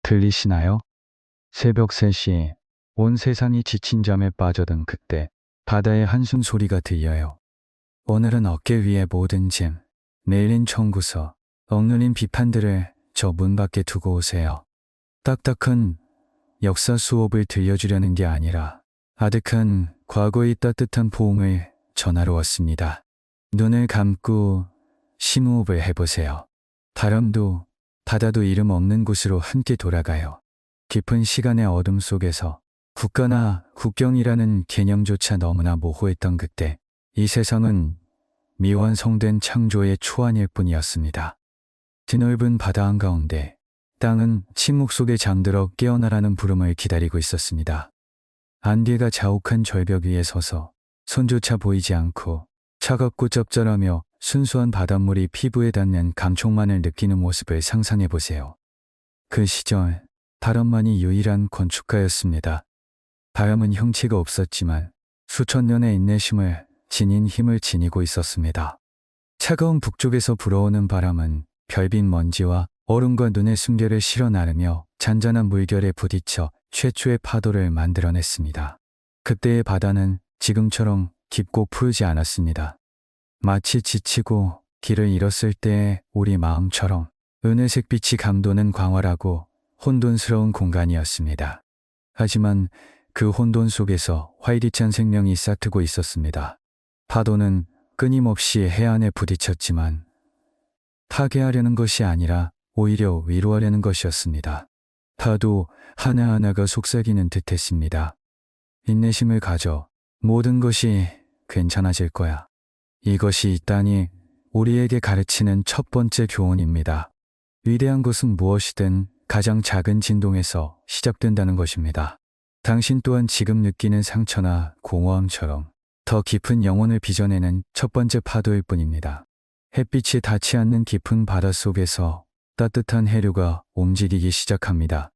들리시나요? 새벽 3시 온 세상이 지친 잠에 빠져든 그때 바다의 한숨 소리가 들려요. 오늘은 어깨 위에 모든 짐, 내일인 청구서, 억눌린 비판들을 저 문 밖에 두고 오세요. 딱딱한 역사 수업을 들려주려는 게 아니라 아득한 과거의 따뜻한 포옹을 전하러 왔습니다. 눈을 감고 심호흡을 해보세요. 바람도 바다도 이름 없는 곳으로 함께 돌아가요. 깊은 시간의 어둠 속에서 국가나 국경이라는 개념조차 너무나 모호했던 그때 이 세상은 미완성된 창조의 초안일 뿐이었습니다. 드넓은 바다 한가운데 땅은 침묵 속에 잠들어 깨어나라는 부름을 기다리고 있었습니다. 안개가 자욱한 절벽 위에 서서 손조차 보이지 않고 차갑고 짭짤하며 순수한 바닷물이 피부에 닿는 감촉만을 느끼는 모습을 상상해 보세요. 그 시절 바람만이 유일한 건축가였습니다. 바람은 형체가 없었지만 수천 년의 인내심을 지닌 힘을 지니고 있었습니다. 차가운 북쪽에서 불어오는 바람은 별빛 먼지와 얼음과 눈의 숨결을 실어 나르며 잔잔한 물결에 부딪혀 최초의 파도를 만들어냈습니다. 그때의 바다는 지금처럼 깊고 푸르지 않았습니다. 마치 지치고 길을 잃었을 때의 우리 마음처럼 은혜색 빛이 감도는 광활하고 혼돈스러운 공간이었습니다. 하지만 그 혼돈 속에서 활기찬 생명이 싹트고 있었습니다. 파도는 끊임없이 해안에 부딪혔지만 타개하려는 것이 아니라 오히려 위로하려는 것이었습니다. 파도 하나하나가 속삭이는 듯했습니다. 인내심을 가져. 모든 것이 괜찮아질 거야. 이것이 이 땅이 우리에게 가르치는 첫 번째 교훈입니다. 위대한 것은 무엇이든 가장 작은 진동에서 시작된다는 것입니다. 당신 또한 지금 느끼는 상처나 공허함처럼 더 깊은 영혼을 빚어내는 첫 번째 파도일 뿐입니다. 햇빛이 닿지 않는 깊은 바닷속에서 따뜻한 해류가 움직이기 시작합니다.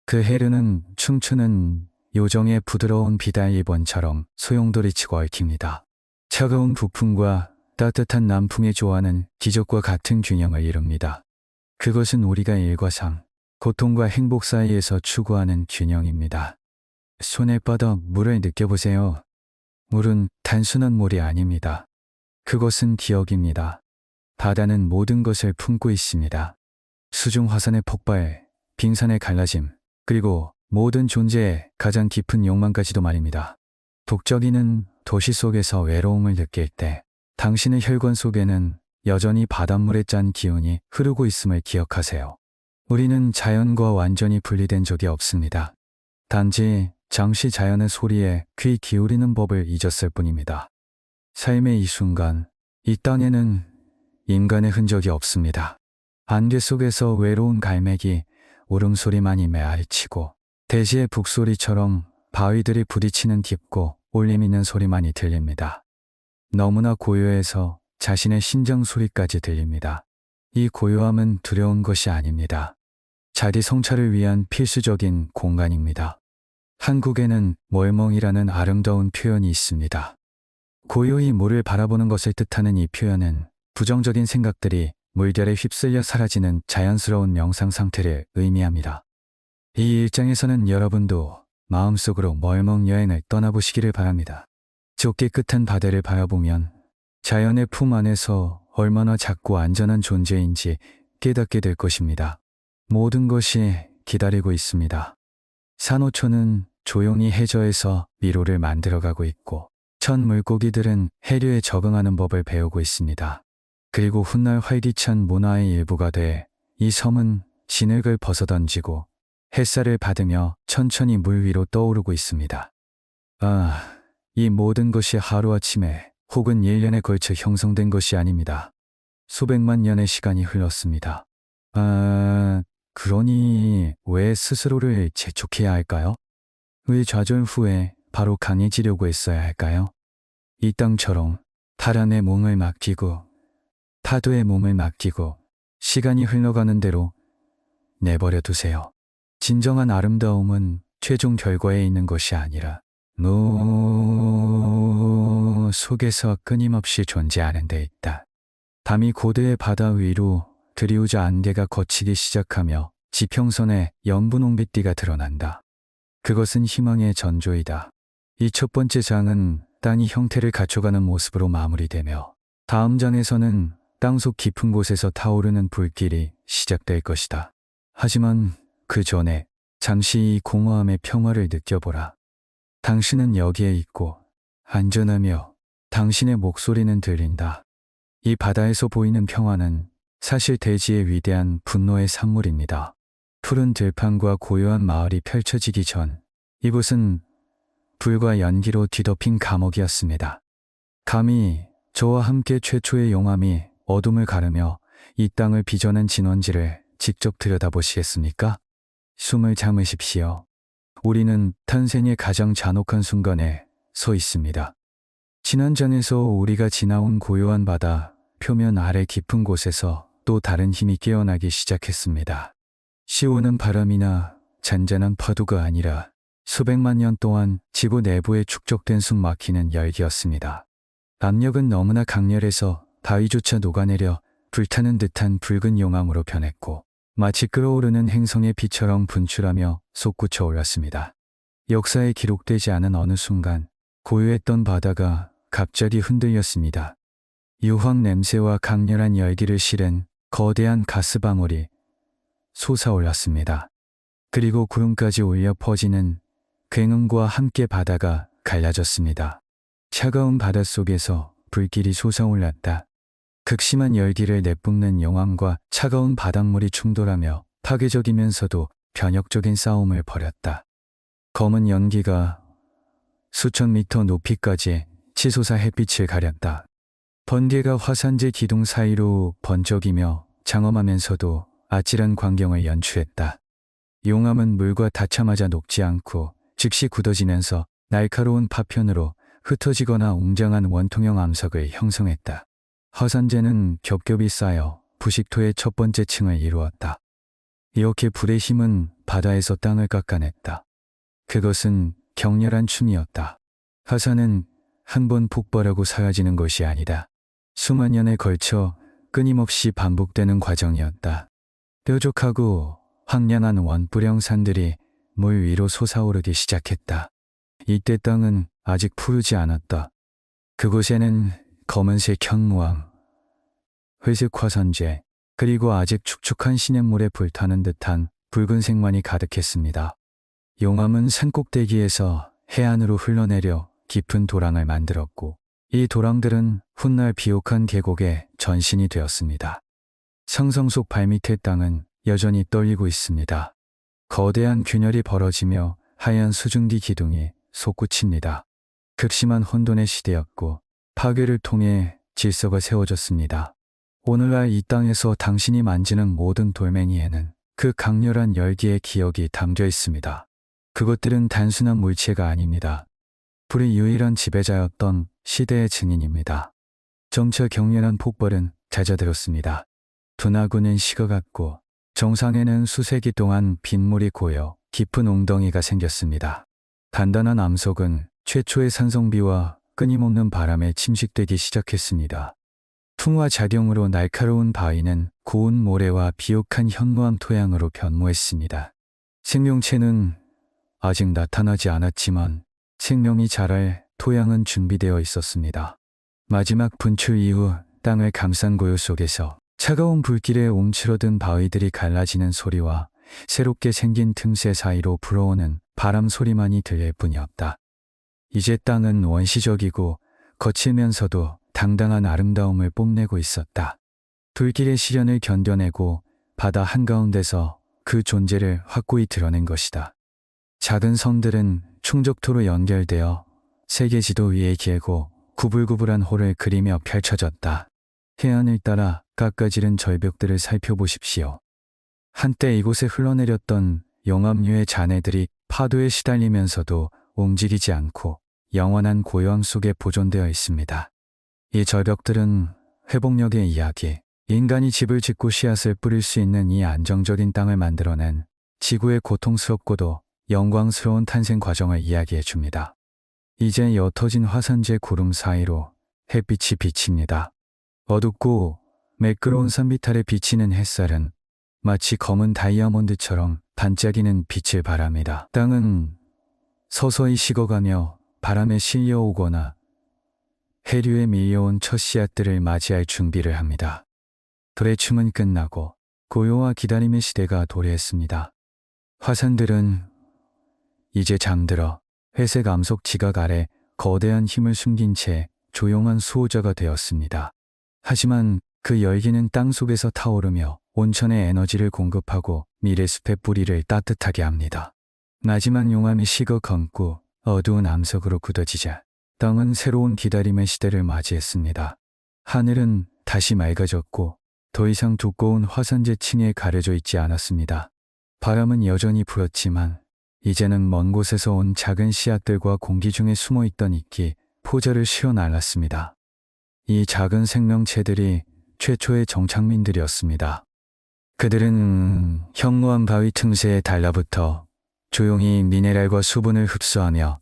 그 해류는 춤추는 요정의 부드러운 비달 리본처럼 소용돌이치고 얽힙니다. 차가운 북풍과 따뜻한 남풍의 조화는 기적과 같은 균형을 이룹니다. 그것은 우리가 일과 삶, 고통과 행복 사이에서 추구하는 균형입니다. 손에 뻗어 물을 느껴보세요. 물은 단순한 물이 아닙니다. 그것은 기억입니다. 바다는 모든 것을 품고 있습니다. 수중 화산의 폭발, 빙산의 갈라짐, 그리고 모든 존재의 가장 깊은 욕망까지도 말입니다. 북적이는 도시 속에서 외로움을 느낄 때 당신의 혈관 속에는 여전히 바닷물의 짠 기운이 흐르고 있음을 기억하세요. 우리는 자연과 완전히 분리된 적이 없습니다. 단지 잠시 자연의 소리에 귀 기울이는 법을 잊었을 뿐입니다. 삶의 이 순간, 이 땅에는 인간의 흔적이 없습니다. 안개 속에서 외로운 갈매기 울음소리만이 메아리치고 대지의 북소리처럼 바위들이 부딪히는 깊고 울림 있는 소리만이 들립니다. 너무나 고요해서 자신의 심장 소리까지 들립니다. 이 고요함은 두려운 것이 아닙니다. 자기 성찰을 위한 필수적인 공간입니다. 한국에는 멀멍이라는 아름다운 표현이 있습니다. 고요히 물을 바라보는 것을 뜻하는 이 표현은 부정적인 생각들이 물결에 휩쓸려 사라지는 자연스러운 명상 상태를 의미합니다. 이 일장에서는 여러분도 마음속으로 멀멍 여행을 떠나보시기를 바랍니다. 저 깨끗한 바다를 바라보면 자연의 품 안에서 얼마나 작고 안전한 존재인지 깨닫게 될 것입니다. 모든 것이 기다리고 있습니다. 산호초는 조용히 해저에서 미로를 만들어가고 있고 첫 물고기들은 해류에 적응하는 법을 배우고 있습니다. 그리고 훗날 활기찬 문화의 일부가 돼 이 섬은 진흙을 벗어던지고 햇살을 받으며 천천히 물 위로 떠오르고 있습니다. 이 모든 것이 하루아침에 혹은 1년에 걸쳐 형성된 것이 아닙니다. 수백만 년의 시간이 흘렀습니다. 그러니 왜 스스로를 재촉해야 할까요? 왜 좌절 후에 바로 강해지려고 했어야 할까요? 이 땅처럼 바람의 몸을 맡기고 파도의 몸을 맡기고 시간이 흘러가는 대로 내버려 두세요. 진정한 아름다움은 최종 결과에 있는 것이 아니라 무 속에서 끊임없이 존재하는 데 있다. 밤이 고대의 바다 위로 드리우자 안개가 걷히기 시작하며 지평선에 연분 옹빛띠가 드러난다. 그것은 희망의 전조이다. 이 첫 번째 장은 땅이 형태를 갖춰가는 모습으로 마무리되며 다음 장에서는 땅속 깊은 곳에서 타오르는 불길이 시작될 것이다. 하지만 그 전에 잠시 이 공허함의 평화를 느껴보라. 당신은 여기에 있고 안전하며 당신의 목소리는 들린다. 이 바다에서 보이는 평화는 사실 대지의 위대한 분노의 산물입니다. 푸른 들판과 고요한 마을이 펼쳐지기 전 이곳은 불과 연기로 뒤덮인 감옥이었습니다. 감히 저와 함께 최초의 용암이 어둠을 가르며 이 땅을 빚어낸 진원지를 직접 들여다보시겠습니까? 숨을 참으십시오. 우리는 탄생의 가장 잔혹한 순간에 서 있습니다. 지난 장에서 우리가 지나온 고요한 바다 표면 아래 깊은 곳에서 또 다른 힘이 깨어나기 시작했습니다. 시오는 바람이나 잔잔한 파도가 아니라 수백만 년 동안 지구 내부에 축적된 숨 막히는 열기였습니다. 압력은 너무나 강렬해서 바위조차 녹아내려 불타는 듯한 붉은 용암으로 변했고 마치 끓어오르는 행성의 빛처럼 분출하며 솟구쳐 올랐습니다. 역사에 기록되지 않은 어느 순간 고요했던 바다가 갑자기 흔들렸습니다. 유황 냄새와 강렬한 열기를 실은 거대한 가스방울이 솟아올랐습니다. 그리고 구름까지 울려 퍼지는 굉음과 함께 바다가 갈라졌습니다. 차가운 바닷속에서 불길이 솟아올랐다. 극심한 열기를 내뿜는 용암과 차가운 바닷물이 충돌하며 파괴적이면서도 변혁적인 싸움을 벌였다. 검은 연기가 수천 미터 높이까지 치솟아 햇빛을 가렸다. 번개가 화산재 기둥 사이로 번쩍이며 장엄하면서도 아찔한 광경을 연출했다. 용암은 물과 닿자마자 녹지 않고 즉시 굳어지면서 날카로운 파편으로 흩어지거나 웅장한 원통형 암석을 형성했다. 화산재는 겹겹이 쌓여 부식토의 첫 번째 층을 이루었다. 이렇게 불의 힘은 바다에서 땅을 깎아냈다. 그것은 격렬한 춤이었다. 화산은 한 번 폭발하고 사라지는 것이 아니다. 수만 년에 걸쳐 끊임없이 반복되는 과정이었다. 뾰족하고 황량한 원뿔형 산들이 물 위로 솟아오르기 시작했다. 이때 땅은 아직 푸르지 않았다. 그곳에는 검은색 현무암, 회색 화산재, 그리고 아직 축축한 시냇물에 불타는 듯한 붉은색만이 가득했습니다. 용암은 산꼭대기에서 해안으로 흘러내려 깊은 도랑을 만들었고 이 도랑들은 훗날 비옥한 계곡의 전신이 되었습니다. 상성 속 발밑의 땅은 여전히 떨리고 있습니다. 거대한 균열이 벌어지며 하얀 수증기 기둥이 솟구칩니다. 극심한 혼돈의 시대였고 파괴를 통해 질서가 세워졌습니다. 오늘날 이 땅에서 당신이 만지는 모든 돌멩이에는 그 강렬한 열기의 기억이 담겨 있습니다. 그것들은 단순한 물체가 아닙니다. 불의 유일한 지배자였던 시대의 증인입니다. 점차 격렬한 폭발은 잦아들었습니다. 둔하구는 식어갔고 정상에는 수세기 동안 빗물이 고여 깊은 웅덩이가 생겼습니다. 단단한 암석은 최초의 산성비와 끊임없는 바람에 침식되기 시작했습니다. 풍화 작용으로 날카로운 바위는 고운 모래와 비옥한 현무암 토양으로 변모했습니다. 생명체는 아직 나타나지 않았지만 생명이 자랄 토양은 준비되어 있었습니다. 마지막 분출 이후 땅을 감싼 고요 속에서 차가운 불길에 움츠러든 바위들이 갈라지는 소리와 새롭게 생긴 틈새 사이로 불어오는 바람 소리만이 들릴 뿐이었다. 이제 땅은 원시적이고 거칠면서도 당당한 아름다움을 뽐내고 있었다. 불길의 시련을 견뎌내고 바다 한가운데서 그 존재를 확고히 드러낸 것이다. 작은 섬들은 충족토로 연결되어 세계 지도 위에 길고 구불구불한 호를 그리며 펼쳐졌다. 해안을 따라 깎아지른 절벽들을 살펴보십시오. 한때 이곳에 흘러내렸던 용암류의 잔해들이 파도에 시달리면서도 움직이지 않고 영원한 고요함 속에 보존되어 있습니다. 이 절벽들은 회복력의 이야기, 인간이 집을 짓고 씨앗을 뿌릴 수 있는 이 안정적인 땅을 만들어낸 지구의 고통스럽고도 영광스러운 탄생 과정을 이야기해 줍니다. 이제 옅어진 화산재 구름 사이로 햇빛이 비칩니다. 어둡고 매끄러운 산비탈에 비치는 햇살은 마치 검은 다이아몬드처럼 반짝이는 빛을 발합니다. 땅은 서서히 식어가며 바람에 실려오거나 해류에 밀려온 첫 씨앗들을 맞이할 준비를 합니다. 돌의 춤은 끝나고 고요와 기다림의 시대가 도래했습니다. 화산들은 이제 잠들어 회색 암석 지각 아래 거대한 힘을 숨긴 채 조용한 수호자가 되었습니다. 하지만 그 열기는 땅 속에서 타오르며 온천에 에너지를 공급하고 미래숲의 뿌리를 따뜻하게 합니다. 나지막 용암이 식어 검고 어두운 암석으로 굳어지자 땅은 새로운 기다림의 시대를 맞이했습니다. 하늘은 다시 맑아졌고 더 이상 두꺼운 화산재 층에 가려져 있지 않았습니다. 바람은 여전히 불었지만 이제는 먼 곳에서 온 작은 씨앗들과 공기 중에 숨어있던 이끼, 포자를 쉬어 날랐습니다. 이 작은 생명체들이 최초의 정착민들이었습니다. 그들은 현무암 바위 틈새에 달라붙어 조용히 미네랄과 수분을 흡수하며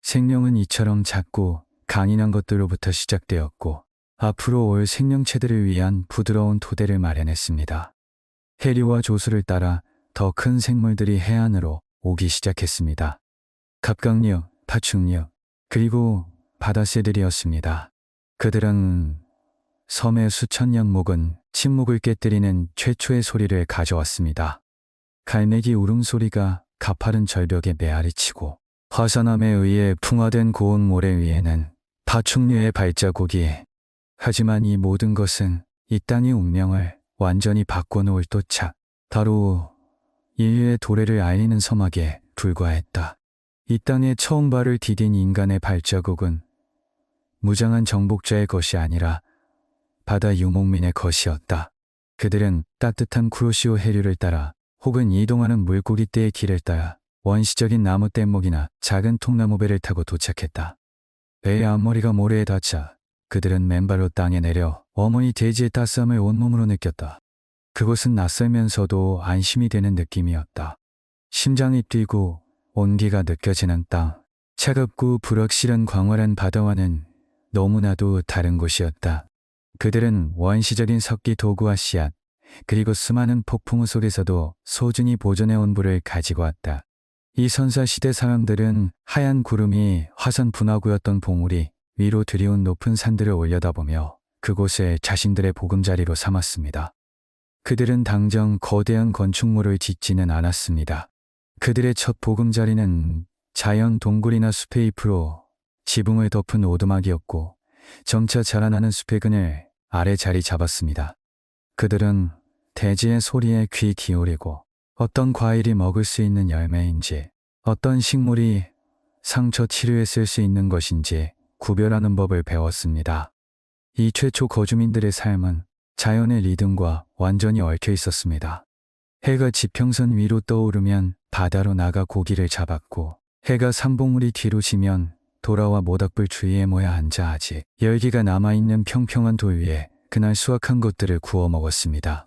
생명은 이처럼 작고 강인한 것들로부터 시작되었고 앞으로 올 생명체들을 위한 부드러운 토대를 마련했습니다. 해류와 조수를 따라 더 큰 생물들이 해안으로 오기 시작했습니다. 갑각류, 파충류, 그리고 바다새들이었습니다. 그들은 섬의 수천 년 묵은 침묵을 깨뜨리는 최초의 소리를 가져왔습니다. 갈매기 울음소리가 가파른 절벽에 메아리치고 화산암에 의해 풍화된 고운 모래 위에는 파충류의 발자국이. 하지만 이 모든 것은 이 땅의 운명을 완전히 바꿔놓을 도착, 바로 인류의 도래를 알리는 서막에 불과했다. 이 땅에 처음 발을 디딘 인간의 발자국은 무장한 정복자의 것이 아니라 바다 유목민의 것이었다. 그들은 따뜻한 쿠로시오 해류를 따라 혹은 이동하는 물고기떼의 길을 따라 원시적인 나무 뗏목이나 작은 통나무배를 타고 도착했다. 배의 앞머리가 모래에 닿자 그들은 맨발로 땅에 내려 어머니 대지의 따스함을 온몸으로 느꼈다. 그곳은 낯설면서도 안심이 되는 느낌이었다. 심장이 뛰고 온기가 느껴지는 땅, 차갑고 불확실한 광활한 바다와는 너무나도 다른 곳이었다. 그들은 원시적인 석기 도구와 씨앗, 그리고 수많은 폭풍우 속에서도 소중히 보존해온 불을 가지고 왔다. 이 선사시대 사람들은 하얀 구름이 화산 분화구였던 봉우리 위로 들이운 높은 산들을 올려다보며 그곳을 자신들의 보금자리로 삼았습니다. 그들은 당장 거대한 건축물을 짓지는 않았습니다. 그들의 첫 보금자리는 자연 동굴이나 숲의 잎으로 지붕을 덮은 오두막이었고 점차 자라나는 숲의 그늘 아래 자리 잡았습니다. 그들은 대지의 소리에 귀 기울이고 어떤 과일이 먹을 수 있는 열매인지 어떤 식물이 상처 치료에 쓸 수 있는 것인지 구별하는 법을 배웠습니다. 이 최초 거주민들의 삶은 자연의 리듬과 완전히 얽혀 있었습니다. 해가 지평선 위로 떠오르면 바다로 나가 고기를 잡았고 해가 산봉우리 뒤로 지면 돌아와 모닥불 주위에 모여 앉아 아직 열기가 남아있는 평평한 돌 위에 그날 수확한 것들을 구워 먹었습니다.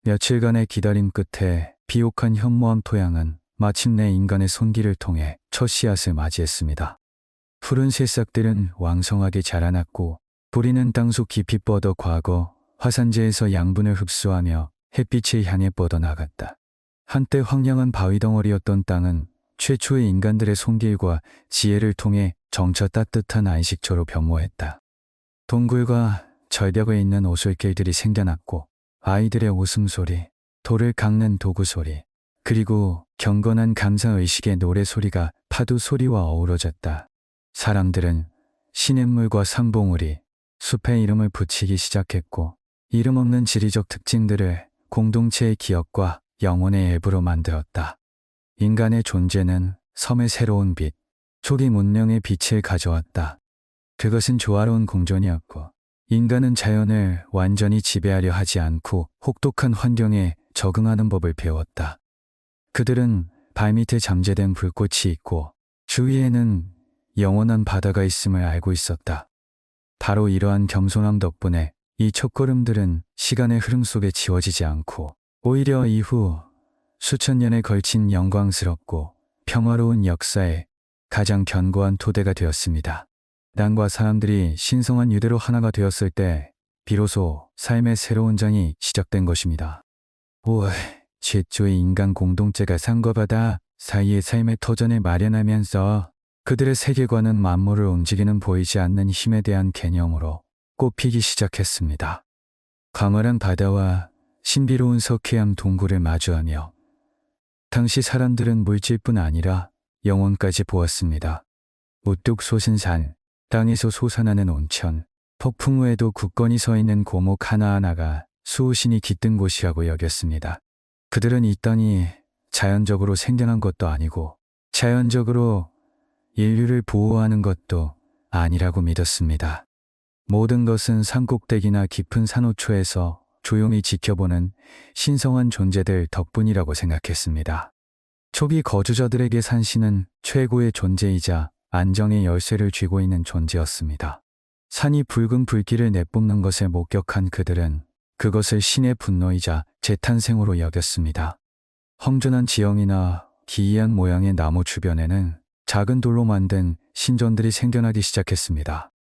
며칠간의 기다림 끝에 비옥한 현무암 토양은 마침내 인간의 손길을 통해 첫 씨앗을 맞이했습니다. 푸른 새싹들은 왕성하게 자라났고 뿌리는 땅속 깊이 뻗어 과거 화산재에서 양분을 흡수하며 햇빛을 향해 뻗어나갔다. 한때 황량한 바위덩어리였던 땅은 최초의 인간들의 손길과 지혜를 통해 정처 따뜻한 안식처로 변모했다. 동굴과 절벽에 있는 오솔길들이 생겨났고 아이들의 웃음소리, 돌을 깎는 도구소리, 그리고 경건한 감사의식의 노래소리가 파도 소리와 어우러졌다. 사람들은 시냇물과 산봉우리, 숲의 이름을 붙이기 시작했고 이름 없는 지리적 특징들을 공동체의 기억과 영혼의 앱으로 만들었다. 인간의 존재는 섬의 새로운 빛, 초기 문명의 빛을 가져왔다. 그것은 조화로운 공존이었고 인간은 자연을 완전히 지배하려 하지 않고 혹독한 환경에 적응하는 법을 배웠다. 그들은 발밑에 잠재된 불꽃이 있고 주위에는 영원한 바다가 있음을 알고 있었다. 바로 이러한 겸손함 덕분에 이 첫걸음들은 시간의 흐름 속에 지워지지 않고 오히려 이후 수천 년에 걸친 영광스럽고 평화로운 역사의 가장 견고한 토대가 되었습니다. 땅과 사람들이 신성한 유대로 하나가 되었을 때 비로소 삶의 새로운 장이 시작된 것입니다. 오, 최초의 인간 공동체가 산과 바다 사이의 삶의 터전을 마련하면서 그들의 세계관은 만물을 움직이는 보이지 않는 힘에 대한 개념으로 꽃피기 시작했습니다. 광활한 바다와 신비로운 석회암 동굴을 마주하며 당시 사람들은 물질뿐 아니라 영혼까지 보았습니다. 우뚝 솟은 산, 땅에서 솟아나는 온천, 폭풍 후에도 굳건히 서 있는 고목 하나하나가 수호신이 깃든 곳이라고 여겼습니다. 그들은 이 땅이 자연적으로 생겨난 것도 아니고 자연적으로 인류를 보호하는 것도 아니라고 믿었습니다. 모든 것은 산꼭대기나 깊은 산호초에서 조용히 지켜보는 신성한 존재들 덕분이라고 생각했습니다. 초기 거주자들에게 산신은 최고의 존재이자 안정의 열쇠를 쥐고 있는 존재였습니다. 산이 붉은 불길을 내뿜는 것을 목격한 그들은 그것을 신의 분노이자 재탄생으로 여겼습니다. 험준한 지형이나 기이한 모양의 나무 주변에는 작은 돌로 만든 신전들이 생겨나기 시작했습니다.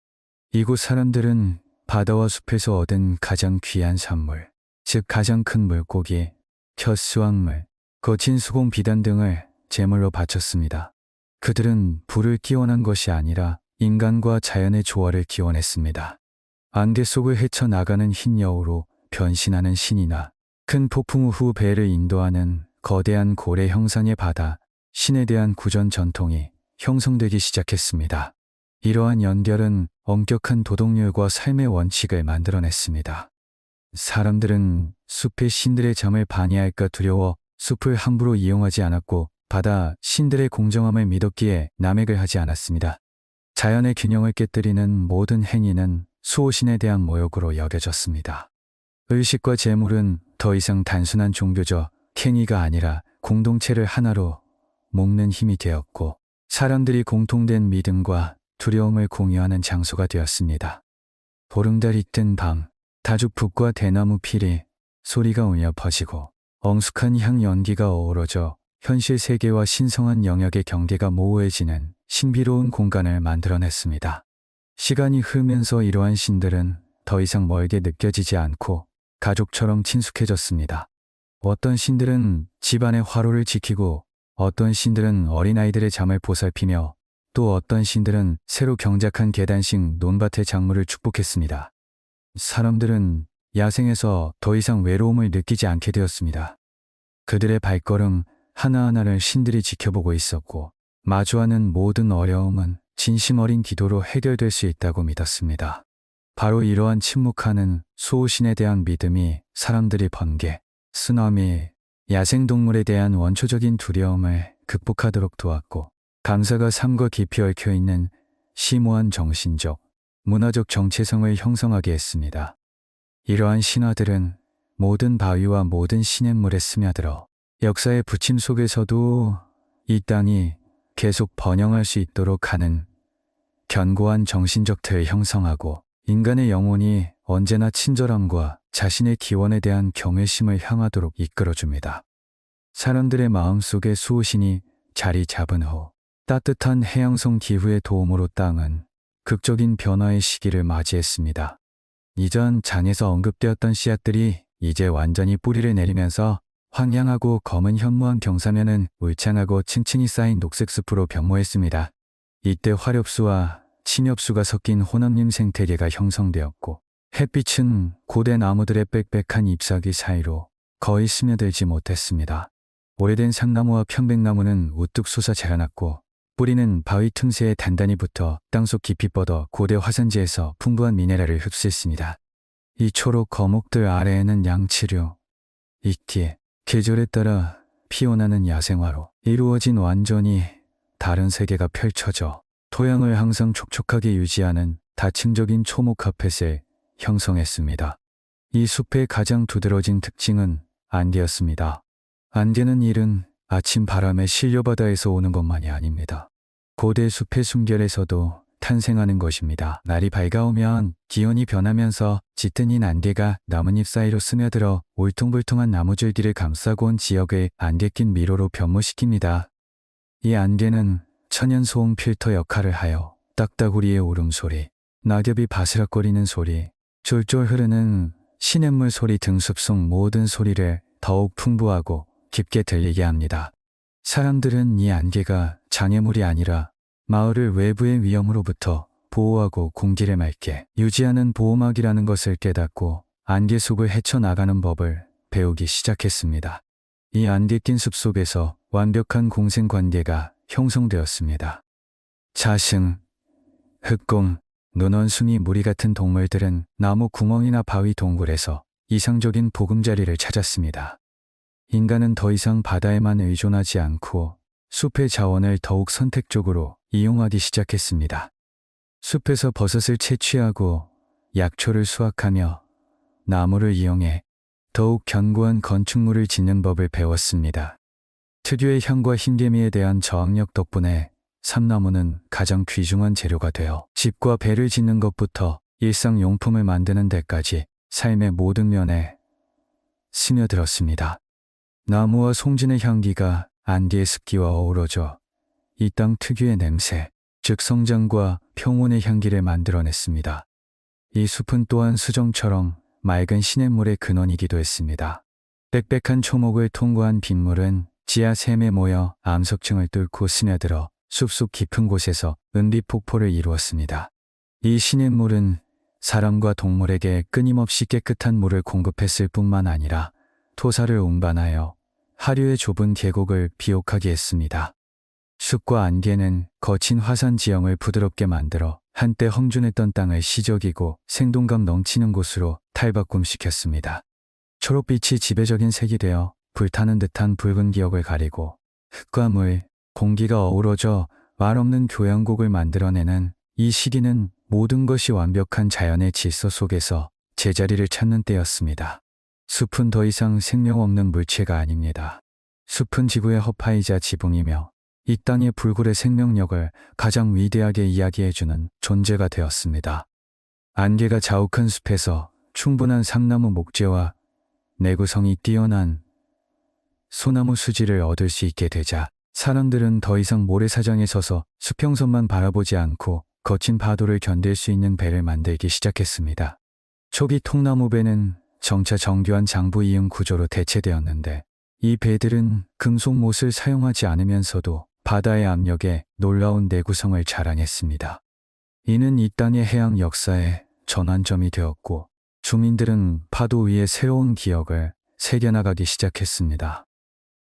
이곳 사람들은 바다와 숲에서 얻은 가장 귀한 산물, 즉 가장 큰 물고기, 켜수확물, 거친 수공 비단 등을 제물로 바쳤습니다. 그들은 불을 기원한 것이 아니라 인간과 자연의 조화를 기원했습니다. 안개 속을 헤쳐나가는 흰 여우로 변신하는 신이나 큰 폭풍 후 배를 인도하는 거대한 고래 형상의 바다, 신에 대한 구전 전통이 형성되기 시작했습니다. 이러한 연결은 엄격한 도덕률과 삶의 원칙을 만들어냈습니다. 사람들은 숲의 신들의 잠을 방해할까 두려워 숲을 함부로 이용하지 않았고 바다 신들의 공정함을 믿었기에 남획을 하지 않았습니다. 자연의 균형을 깨뜨리는 모든 행위는 수호신에 대한 모욕으로 여겨졌습니다. 의식과 재물은 더 이상 단순한 종교적 행위가 아니라 공동체를 하나로 묶는 힘이 되었고 사람들이 공통된 믿음과 두려움을 공유하는 장소가 되었습니다. 보름달이 뜬 밤, 다죽붓과 대나무 피리 소리가 울려 퍼지고 엉숙한 향 연기가 어우러져 현실 세계와 신성한 영역의 경계가 모호해지는 신비로운 공간을 만들어냈습니다. 시간이 흐르면서 이러한 신들은 더 이상 멀게 느껴지지 않고 가족처럼 친숙해졌습니다. 어떤 신들은 집안의 화로를 지키고 어떤 신들은 어린아이들의 잠을 보살피며 또 어떤 신들은 새로 경작한 계단식 논밭의 작물을 축복했습니다. 사람들은 야생에서 더 이상 외로움을 느끼지 않게 되었습니다. 그들의 발걸음 하나하나를 신들이 지켜보고 있었고 마주하는 모든 어려움은 진심 어린 기도로 해결될 수 있다고 믿었습니다. 바로 이러한 침묵하는 수호신에 대한 믿음이 사람들이 번개, 쓰나미, 야생동물에 대한 원초적인 두려움을 극복하도록 도왔고 감사가 삶과 깊이 얽혀있는 심오한 정신적, 문화적 정체성을 형성하게 했습니다. 이러한 신화들은 모든 바위와 모든 시냇물에 스며들어 역사의 부침 속에서도 이 땅이 계속 번영할 수 있도록 하는 견고한 정신적 틀을 형성하고 인간의 영혼이 언제나 친절함과 자신의 기원에 대한 경외심을 향하도록 이끌어줍니다. 사람들의 마음속에 수호신이 자리 잡은 후 따뜻한 해양성 기후의 도움으로 땅은 극적인 변화의 시기를 맞이했습니다. 이전 장에서 언급되었던 씨앗들이 이제 완전히 뿌리를 내리면서 황량하고 검은 현무암 경사면은 울창하고 층층이 쌓인 녹색 숲으로 변모했습니다. 이때 화렵수와 침엽수가 섞인 혼합림 생태계가 형성되었고 햇빛은 고대 나무들의 빽빽한 잎사귀 사이로 거의 스며들지 못했습니다. 오래된 상나무와 편백나무는 우뚝 솟아 자라났고 뿌리는 바위 틈새에 단단히 붙어 땅속 깊이 뻗어 고대 화산지에서 풍부한 미네랄을 흡수했습니다. 이 초록 거목들 아래에는 양치류, 익기, 계절에 따라 피어나는 야생화로 이루어진 완전히 다른 세계가 펼쳐져 토양을 항상 촉촉하게 유지하는 다층적인 초목 카펫을 형성했습니다. 이 숲의 가장 두드러진 특징은 안개였습니다. 안개는 이른 아침 바람의 신려바다에서 오는 것만이 아닙니다. 고대 숲의 숨결에서도 탄생하는 것입니다. 날이 밝아오면 기온이 변하면서 짙은 흰 안개가 나뭇잎 사이로 스며들어 울퉁불퉁한 나무줄기를 감싸고 온 지역을 안개 낀 미로로 변모시킵니다. 이 안개는 천연 소음 필터 역할을 하여 딱따구리의 울음소리, 낙엽이 바스락거리는 소리, 졸졸 흐르는 시냇물 소리 등 숲속 모든 소리를 더욱 풍부하고 깊게 들리게 합니다. 사람들은 이 안개가 장애물이 아니라 마을을 외부의 위험으로부터 보호하고 공기를 맑게 유지하는 보호막이라는 것을 깨닫고 안개 속을 헤쳐나가는 법을 배우기 시작했습니다. 이 안개 낀 숲 속에서 완벽한 공생관계가 형성되었습니다. 자승, 흑공, 눈원숭이, 무리 같은 동물들은 나무 구멍이나 바위 동굴에서 이상적인 보금자리를 찾았습니다. 인간은 더 이상 바다에만 의존하지 않고 숲의 자원을 더욱 선택적으로 이용하기 시작했습니다. 숲에서 버섯을 채취하고 약초를 수확하며 나무를 이용해 더욱 견고한 건축물을 짓는 법을 배웠습니다. 특유의 향과 흰개미에 대한 저항력 덕분에 삼나무는 가장 귀중한 재료가 되어 집과 배를 짓는 것부터 일상용품을 만드는 데까지 삶의 모든 면에 스며들었습니다. 나무와 송진의 향기가 안개의 습기와 어우러져 이 땅 특유의 냄새, 즉 성장과 평온의 향기를 만들어냈습니다. 이 숲은 또한 수정처럼 맑은 시냇물의 근원이기도 했습니다. 빽빽한 초목을 통과한 빗물은 지하 샘에 모여 암석층을 뚫고 스며들어 숲속 깊은 곳에서 은빛 폭포를 이루었습니다. 이 시냇물은 사람과 동물에게 끊임없이 깨끗한 물을 공급했을 뿐만 아니라 토사를 운반하여 하류의 좁은 계곡을 비옥하게 했습니다. 숲과 안개는 거친 화산 지형을 부드럽게 만들어 한때 험준했던 땅을 시적이고 생동감 넘치는 곳으로 탈바꿈시켰습니다. 초록빛이 지배적인 색이 되어 불타는 듯한 붉은 기억을 가리고 흙과 물, 공기가 어우러져 말없는 교향곡을 만들어내는 이 시기는 모든 것이 완벽한 자연의 질서 속에서 제자리를 찾는 때였습니다. 숲은 더 이상 생명 없는 물체가 아닙니다. 숲은 지구의 허파이자 지붕이며 이 땅의 불굴의 생명력을 가장 위대하게 이야기해주는 존재가 되었습니다. 안개가 자욱한 숲에서 충분한 상나무 목재와 내구성이 뛰어난 소나무 수지를 얻을 수 있게 되자 사람들은 더 이상 모래사장에 서서 수평선만 바라보지 않고 거친 파도를 견딜 수 있는 배를 만들기 시작했습니다. 초기 통나무 배는 정차 정교한 장부 이응 구조로 대체되었는데 이 배들은 금속 못을 사용하지 않으면서도 바다의 압력에 놀라운 내구성을 자랑했습니다. 이는 이 땅의 해양 역사의 전환점이 되었고 주민들은 파도 위에 새로운 기억을 새겨나가기 시작했습니다.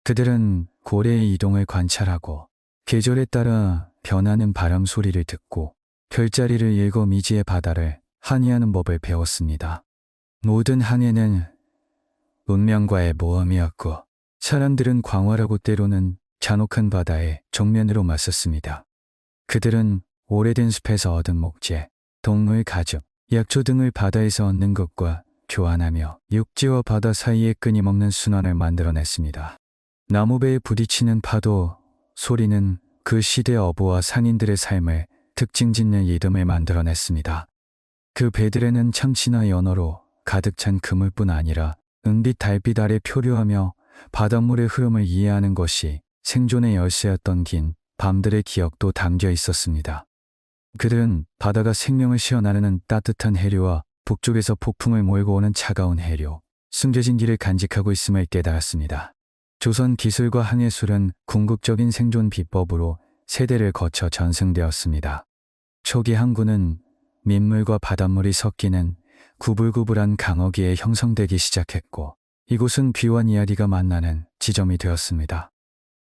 그들은 고래의 이동을 관찰하고 계절에 따라 변하는 바람 소리를 듣고 별자리를 읽어 미지의 바다를 항해하는 법을 배웠습니다. 모든 항해는 운명과의 모험이었고 사람들은 광활하고 때로는 잔혹한 바다에 정면으로 맞섰습니다. 그들은 오래된 숲에서 얻은 목재, 동물 가죽, 약초 등을 바다에서 얻는 것과 교환하며 육지와 바다 사이에 끊임없는 순환을 만들어냈습니다. 나무배에 부딪히는 파도 소리는 그 시대 어부와 상인들의 삶을 특징짓는 리듬을 만들어냈습니다. 그 배들에는 참치나 연어로 가득 찬 그물뿐 아니라 은빛 달빛 아래 표류하며 바닷물의 흐름을 이해하는 것이 생존의 열쇠였던 긴 밤들의 기억도 담겨 있었습니다. 그들은 바다가 생명을 쉬어나르는 따뜻한 해류와 북쪽에서 폭풍을 몰고 오는 차가운 해류, 숨겨진 길을 간직하고 있음을 깨달았습니다. 조선 기술과 항해술은 궁극적인 생존 비법으로 세대를 거쳐 전승되었습니다. 초기 항구는 민물과 바닷물이 섞이는 구불구불한 강어기에 형성되기 시작했고 이곳은 귀와 이야기가 만나는 지점이 되었습니다.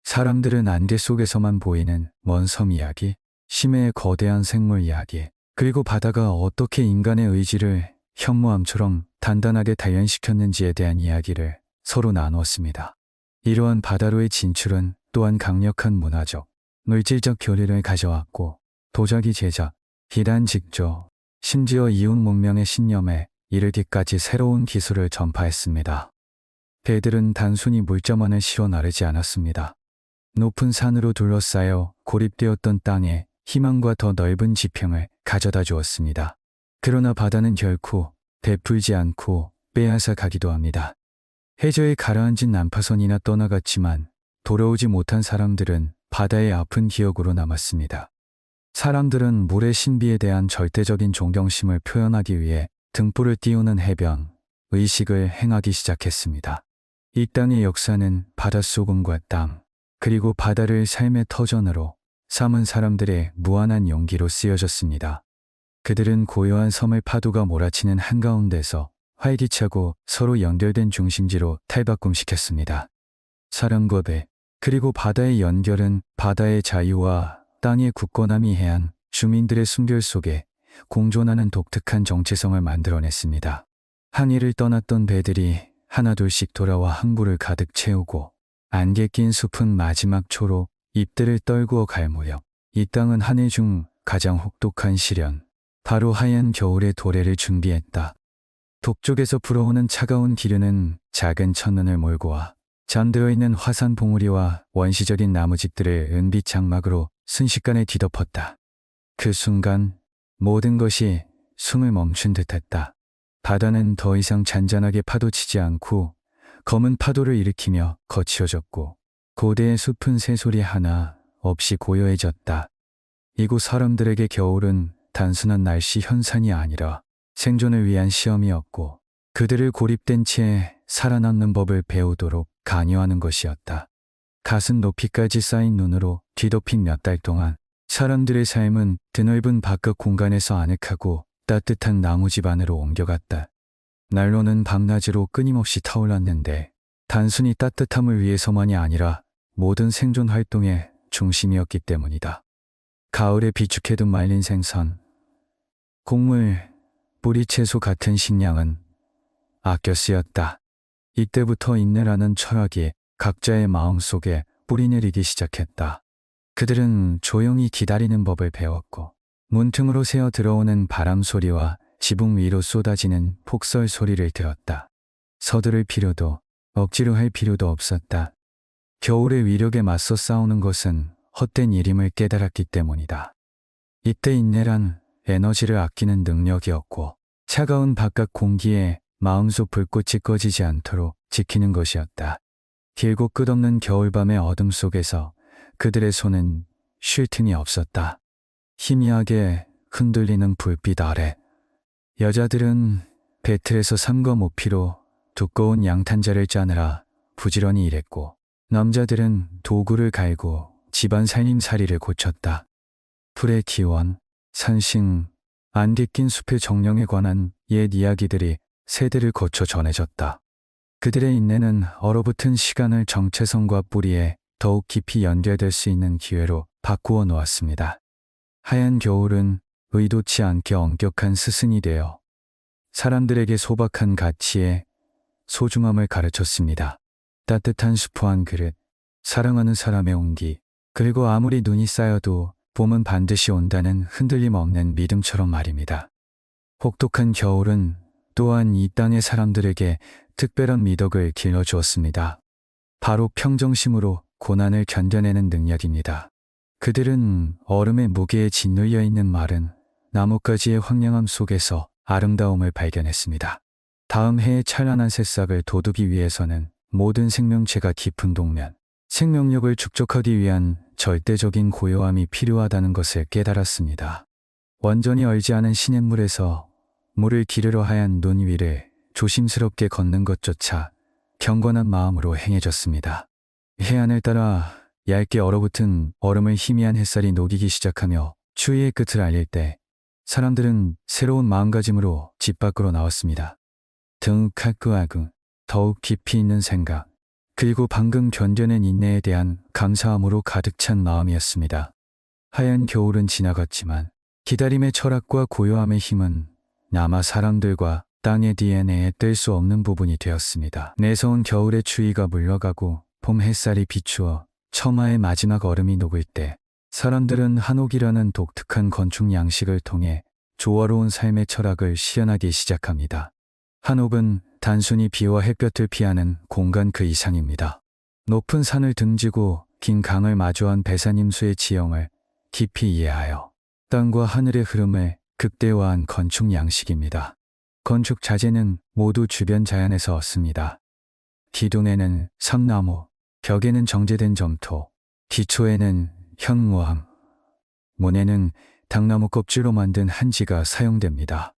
사람들은 안개 속에서만 보이는 먼 섬 이야기, 심해의 거대한 생물 이야기, 그리고 바다가 어떻게 인간의 의지를 현무암처럼 단단하게 단련시켰는지에 대한 이야기를 서로 나누었습니다. 이러한 바다로의 진출은 또한 강력한 문화적, 물질적 교류를 가져왔고 도자기 제작, 비단 직조, 심지어 이웃 문명의 신념에 이르기까지 새로운 기술을 전파했습니다. 배들은 단순히 물자만을 실어 나르지 않았습니다. 높은 산으로 둘러싸여 고립되었던 땅에 희망과 더 넓은 지평을 가져다 주었습니다. 그러나 바다는 결코 베풀지 않고 빼앗아 가기도 합니다. 해저에 가라앉은 난파선이나 떠나갔지만 돌아오지 못한 사람들은 바다의 아픈 기억으로 남았습니다. 사람들은 물의 신비에 대한 절대적인 존경심을 표현하기 위해 등불을 띄우는 해변, 의식을 행하기 시작했습니다. 이 땅의 역사는 바닷소금과 땅, 그리고 바다를 삶의 터전으로 삼은 사람들의 무한한 용기로 쓰여졌습니다. 그들은 고요한 섬을 파도가 몰아치는 한가운데서 활기차고 서로 연결된 중심지로 탈바꿈시켰습니다. 사람과 배, 그리고 바다의 연결은 바다의 자유와 땅의 굳건함이 해안 주민들의 순결 속에 공존하는 독특한 정체성을 만들어냈습니다. 항해를 떠났던 배들이 하나둘씩 돌아와 항구를 가득 채우고 안개 낀 숲은 마지막 초로 잎들을 떨구어 갈 무렵 이 땅은 한 해 중 가장 혹독한 시련, 바로 하얀 겨울의 도래를 준비했다. 북쪽에서 불어오는 차가운 기류는 작은 첫눈을 몰고 와 잠들어 있는 화산 봉우리와 원시적인 나무집들을 은빛 장막으로 순식간에 뒤덮었다. 그 순간 모든 것이 숨을 멈춘 듯했다. 바다는 더 이상 잔잔하게 파도치지 않고 검은 파도를 일으키며 거칠어졌고 고대의 숲은 새소리 하나 없이 고요해졌다. 이곳 사람들에게 겨울은 단순한 날씨 현상이 아니라 생존을 위한 시험이었고 그들을 고립된 채 살아남는 법을 배우도록 강요하는 것이었다. 가슴 높이까지 쌓인 눈으로 뒤덮인 몇 달 동안 사람들의 삶은 드넓은 바깥 공간에서 아늑하고 따뜻한 나무집 안으로 옮겨갔다. 난로는 밤낮으로 끊임없이 타올랐는데 단순히 따뜻함을 위해서만이 아니라 모든 생존 활동의 중심이었기 때문이다. 가을에 비축해둔 말린 생선, 곡물, 뿌리 채소 같은 식량은 아껴 쓰였다. 이때부터 인내라는 철학이 각자의 마음속에 뿌리내리기 시작했다. 그들은 조용히 기다리는 법을 배웠고 문틈으로 새어 들어오는 바람 소리와 지붕 위로 쏟아지는 폭설 소리를 들었다. 서두를 필요도 억지로 할 필요도 없었다. 겨울의 위력에 맞서 싸우는 것은 헛된 일임을 깨달았기 때문이다. 이때 인내란 에너지를 아끼는 능력이었고 차가운 바깥 공기에 마음속 불꽃이 꺼지지 않도록 지키는 것이었다. 길고 끝없는 겨울밤의 어둠 속에서 그들의 손은 쉴 틈이 없었다. 희미하게 흔들리는 불빛 아래 여자들은 배틀에서 3과 모피로 두꺼운 양탄자를 짜느라 부지런히 일했고 남자들은 도구를 갈고 집안 살림살이를 고쳤다. 풀의 기원, 산신, 안개 낀 숲의 정령에 관한 옛 이야기들이 세대를 거쳐 전해졌다. 그들의 인내는 얼어붙은 시간을 정체성과 뿌리에 더욱 깊이 연결될 수 있는 기회로 바꾸어 놓았습니다. 하얀 겨울은 의도치 않게 엄격한 스승이 되어 사람들에게 소박한 가치의 소중함을 가르쳤습니다. 따뜻한 수프 한 그릇, 사랑하는 사람의 온기, 그리고 아무리 눈이 쌓여도 봄은 반드시 온다는 흔들림 없는 믿음처럼 말입니다. 혹독한 겨울은 또한 이 땅의 사람들에게 특별한 미덕을 길러주었습니다. 바로 평정심으로 고난을 견뎌내는 능력입니다. 그들은 얼음의 무게에 짓눌려 있는 마른 나뭇가지의 황량함 속에서 아름다움을 발견했습니다. 다음 해의 찬란한 새싹을 돋우기 위해서는 모든 생명체가 깊은 동면, 생명력을 축적하기 위한 절대적인 고요함이 필요하다는 것을 깨달았습니다. 완전히 얼지 않은 시냇물에서 물을 기르러 하얀 눈 위를 조심스럽게 걷는 것조차 경건한 마음으로 행해졌습니다. 해안을 따라 얇게 얼어붙은 얼음을 희미한 햇살이 녹이기 시작하며 추위의 끝을 알릴 때 사람들은 새로운 마음가짐으로 집 밖으로 나왔습니다. 등칼끄하고 더욱 깊이 있는 생각, 그리고 방금 견뎌낸 인내에 대한 감사함으로 가득 찬 마음이었습니다. 하얀 겨울은 지나갔지만 기다림의 철학과 고요함의 힘은 남아 사람들과 땅의 DNA에 뗄 수 없는 부분이 되었습니다. 내서운 겨울의 추위가 물러가고 봄 햇살이 비추어 처마의 마지막 얼음이 녹을 때 사람들은 한옥이라는 독특한 건축 양식을 통해 조화로운 삶의 철학을 실현하기 시작합니다. 한옥은 단순히 비와 햇볕을 피하는 공간 그 이상입니다. 높은 산을 등지고 긴 강을 마주한 배산임수의 지형을 깊이 이해하여 땅과 하늘의 흐름을 극대화한 건축 양식입니다. 건축 자재는 모두 주변 자연에서 얻습니다. 기둥에는 삼나무, 벽에는 정제된 점토, 기초에는 현무암, 문에는 당나무 껍질로 만든 한지가 사용됩니다.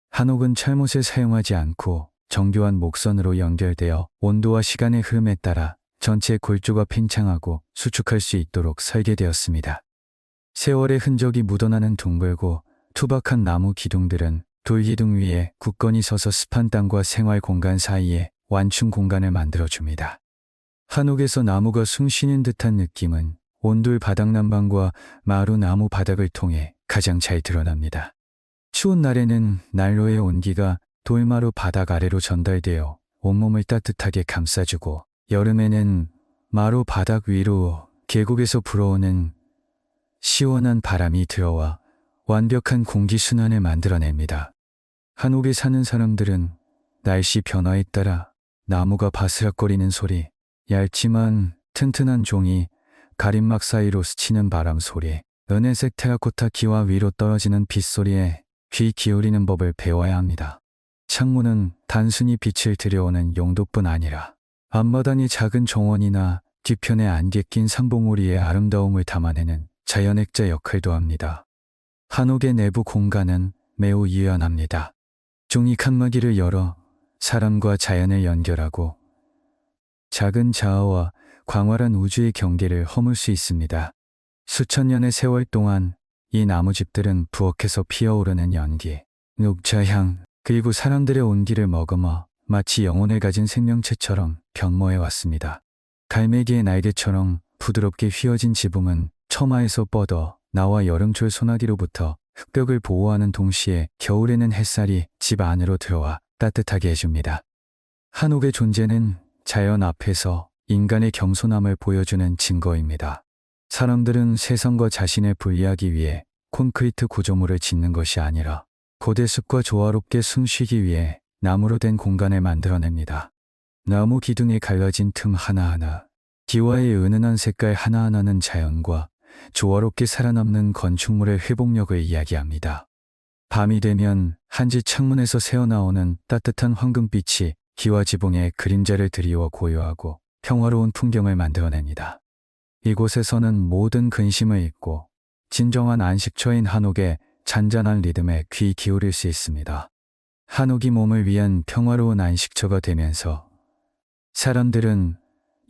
한옥은 철못을 사용하지 않고 정교한 목선으로 연결되어 온도와 시간의 흐름에 따라 전체 골조가 팽창하고 수축할 수 있도록 설계되었습니다. 세월의 흔적이 묻어나는 둥글고 투박한 나무 기둥들은 돌기둥 위에 굳건히 서서 습한 땅과 생활 공간 사이에 완충 공간을 만들어줍니다. 한옥에서 나무가 숨쉬는 듯한 느낌은 온돌 바닥 난방과 마루 나무 바닥을 통해 가장 잘 드러납니다. 추운 날에는 난로의 온기가 돌마루 바닥 아래로 전달되어 온몸을 따뜻하게 감싸주고, 여름에는 마루 바닥 위로 계곡에서 불어오는 시원한 바람이 들어와 완벽한 공기순환을 만들어냅니다. 한옥에 사는 사람들은 날씨 변화에 따라 나무가 바스락거리는 소리, 얇지만 튼튼한 종이 가림막 사이로 스치는 바람 소리, 은혜색 테라코타 기와 위로 떨어지는 빗소리에 귀 기울이는 법을 배워야 합니다. 창문은 단순히 빛을 들여오는 용도뿐 아니라 앞마당의 작은 정원이나 뒤편에 안개 낀 삼봉우리의 아름다움을 담아내는 자연액자 역할도 합니다. 한옥의 내부 공간은 매우 유연합니다. 종이 칸막이를 열어 사람과 자연을 연결하고 작은 자아와 광활한 우주의 경계를 허물 수 있습니다. 수천 년의 세월 동안 이 나무집들은 부엌에서 피어오르는 연기, 녹차향, 그리고 사람들의 온기를 머금어 마치 영혼을 가진 생명체처럼 변모해 왔습니다. 갈매기의 날개처럼 부드럽게 휘어진 지붕은 처마에서 뻗어 나와 여름철 소나기로부터 흙벽을 보호하는 동시에 겨울에는 햇살이 집 안으로 들어와 따뜻하게 해줍니다. 한옥의 존재는 자연 앞에서 인간의 겸손함을 보여주는 증거입니다. 사람들은 세상과 자신을 분리하기 위해 콘크리트 구조물을 짓는 것이 아니라 고대 숲과 조화롭게 숨쉬기 위해 나무로 된 공간을 만들어냅니다. 나무 기둥에 갈라진 틈 하나하나, 기와의 은은한 색깔 하나하나는 자연과 조화롭게 살아남는 건축물의 회복력을 이야기합니다. 밤이 되면 한지 창문에서 새어나오는 따뜻한 황금빛이 기와 지붕에 그림자를 드리워 고요하고 평화로운 풍경을 만들어냅니다. 이곳에서는 모든 근심을 잊고 진정한 안식처인 한옥의 잔잔한 리듬에 귀 기울일 수 있습니다. 한옥이 몸을 위한 평화로운 안식처가 되면서 사람들은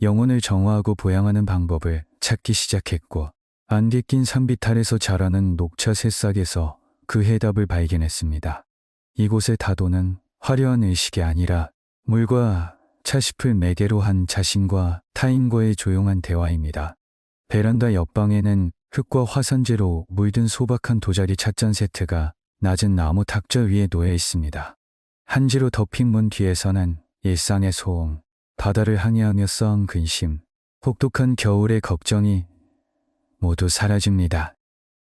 영혼을 정화하고 보양하는 방법을 찾기 시작했고, 안개 낀 산빛 아래서 자라는 녹차 새싹에서 그 해답을 발견했습니다. 이곳의 다도는 화려한 의식이 아니라 물과 차심을 매개로 한 자신과 타인과의 조용한 대화입니다. 베란다 옆방에는 흙과 화산재로 물든 소박한 도자기 찻잔 세트가 낮은 나무 탁자 위에 놓여 있습니다. 한지로 덮인 문 뒤에서는 일상의 소음, 바다를 항해하며 쌓은 근심, 혹독한 겨울의 걱정이 모두 사라집니다.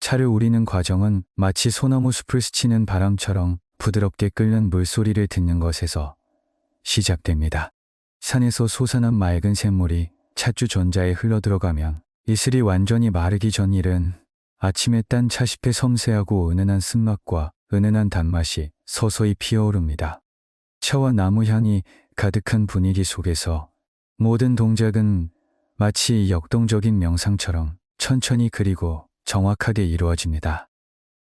차를 우리는 과정은 마치 소나무 숲을 스치는 바람처럼 부드럽게 끓는 물소리를 듣는 것에서 시작됩니다. 산에서 솟아난 맑은 샘물이 찻주 전자에 흘러들어가면 이슬이 완전히 마르기 전 일은 아침에 딴 차잎의 섬세하고 은은한 쓴맛과 은은한 단맛이 서서히 피어오릅니다. 차와 나무 향이 가득한 분위기 속에서 모든 동작은 마치 역동적인 명상처럼 천천히 그리고 정확하게 이루어집니다.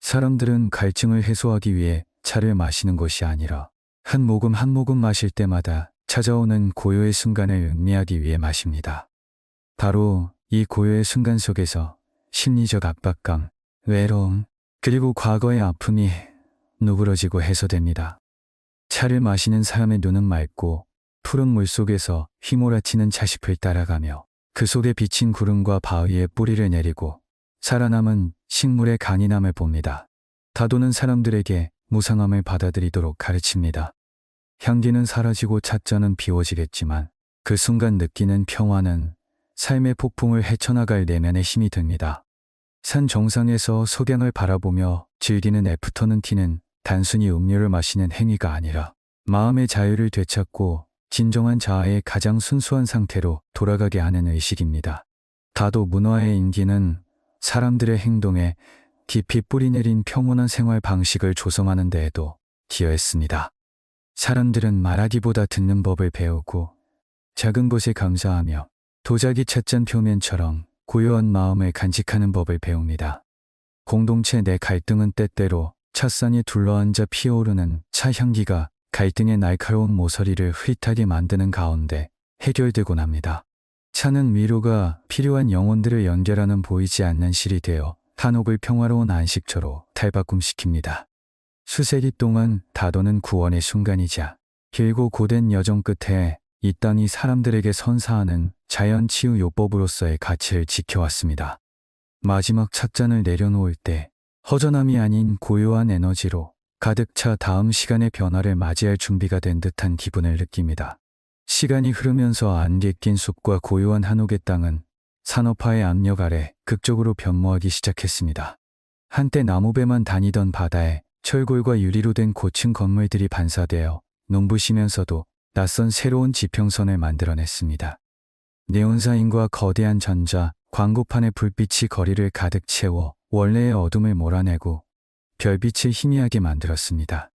사람들은 갈증을 해소하기 위해 차를 마시는 것이 아니라 한 모금 한 모금 마실 때마다 찾아오는 고요의 순간을 음미하기 위해 마십니다. 바로 이 고요의 순간 속에서 심리적 압박감, 외로움, 그리고 과거의 아픔이 누그러지고 해소됩니다. 차를 마시는 사람의 눈은 맑고 푸른 물 속에서 휘몰아치는 차잎을 따라가며 그 속에 비친 구름과 바위에 뿌리를 내리고 살아남은 식물의 강인함을 봅니다. 다도는 사람들에게 무상함을 받아들이도록 가르칩니다. 향기는 사라지고 찻잔은 비워지겠지만 그 순간 느끼는 평화는 삶의 폭풍을 헤쳐나갈 내면의 힘이 됩니다. 산 정상에서 석양을 바라보며 즐기는 애프터눈 티는 단순히 음료를 마시는 행위가 아니라 마음의 자유를 되찾고 진정한 자아의 가장 순수한 상태로 돌아가게 하는 의식입니다. 다도 문화의 인기는 사람들의 행동에 깊이 뿌리내린 평온한 생활 방식을 조성하는 데에도 기여했습니다. 사람들은 말하기보다 듣는 법을 배우고 작은 것에 감사하며 도자기 찻잔 표면처럼 고요한 마음을 간직하는 법을 배웁니다. 공동체 내 갈등은 때때로 찻산이 둘러앉아 피어오르는 차 향기가 갈등의 날카로운 모서리를 흐릿하게 만드는 가운데 해결되곤 합니다. 차는 위로가 필요한 영혼들을 연결하는 보이지 않는 실이 되어 한옥을 평화로운 안식처로 탈바꿈시킵니다. 수세기 동안 다도는 구원의 순간이자 길고 고된 여정 끝에 이 땅이 사람들에게 선사하는 자연 치유 요법으로서의 가치를 지켜왔습니다. 마지막 찻잔을 내려놓을 때 허전함이 아닌 고요한 에너지로 가득 차 다음 시간의 변화를 맞이할 준비가 된 듯한 기분을 느낍니다. 시간이 흐르면서 안개 낀 숲과 고요한 한옥의 땅은 산업화의 압력 아래 극적으로 변모하기 시작했습니다. 한때 나무배만 다니던 바다에 철골과 유리로 된 고층 건물들이 반사되어 눈부시면서도 낯선 새로운 지평선을 만들어냈습니다. 네온사인과 거대한 전자, 광고판의 불빛이 거리를 가득 채워 원래의 어둠을 몰아내고 별빛을 희미하게 만들었습니다.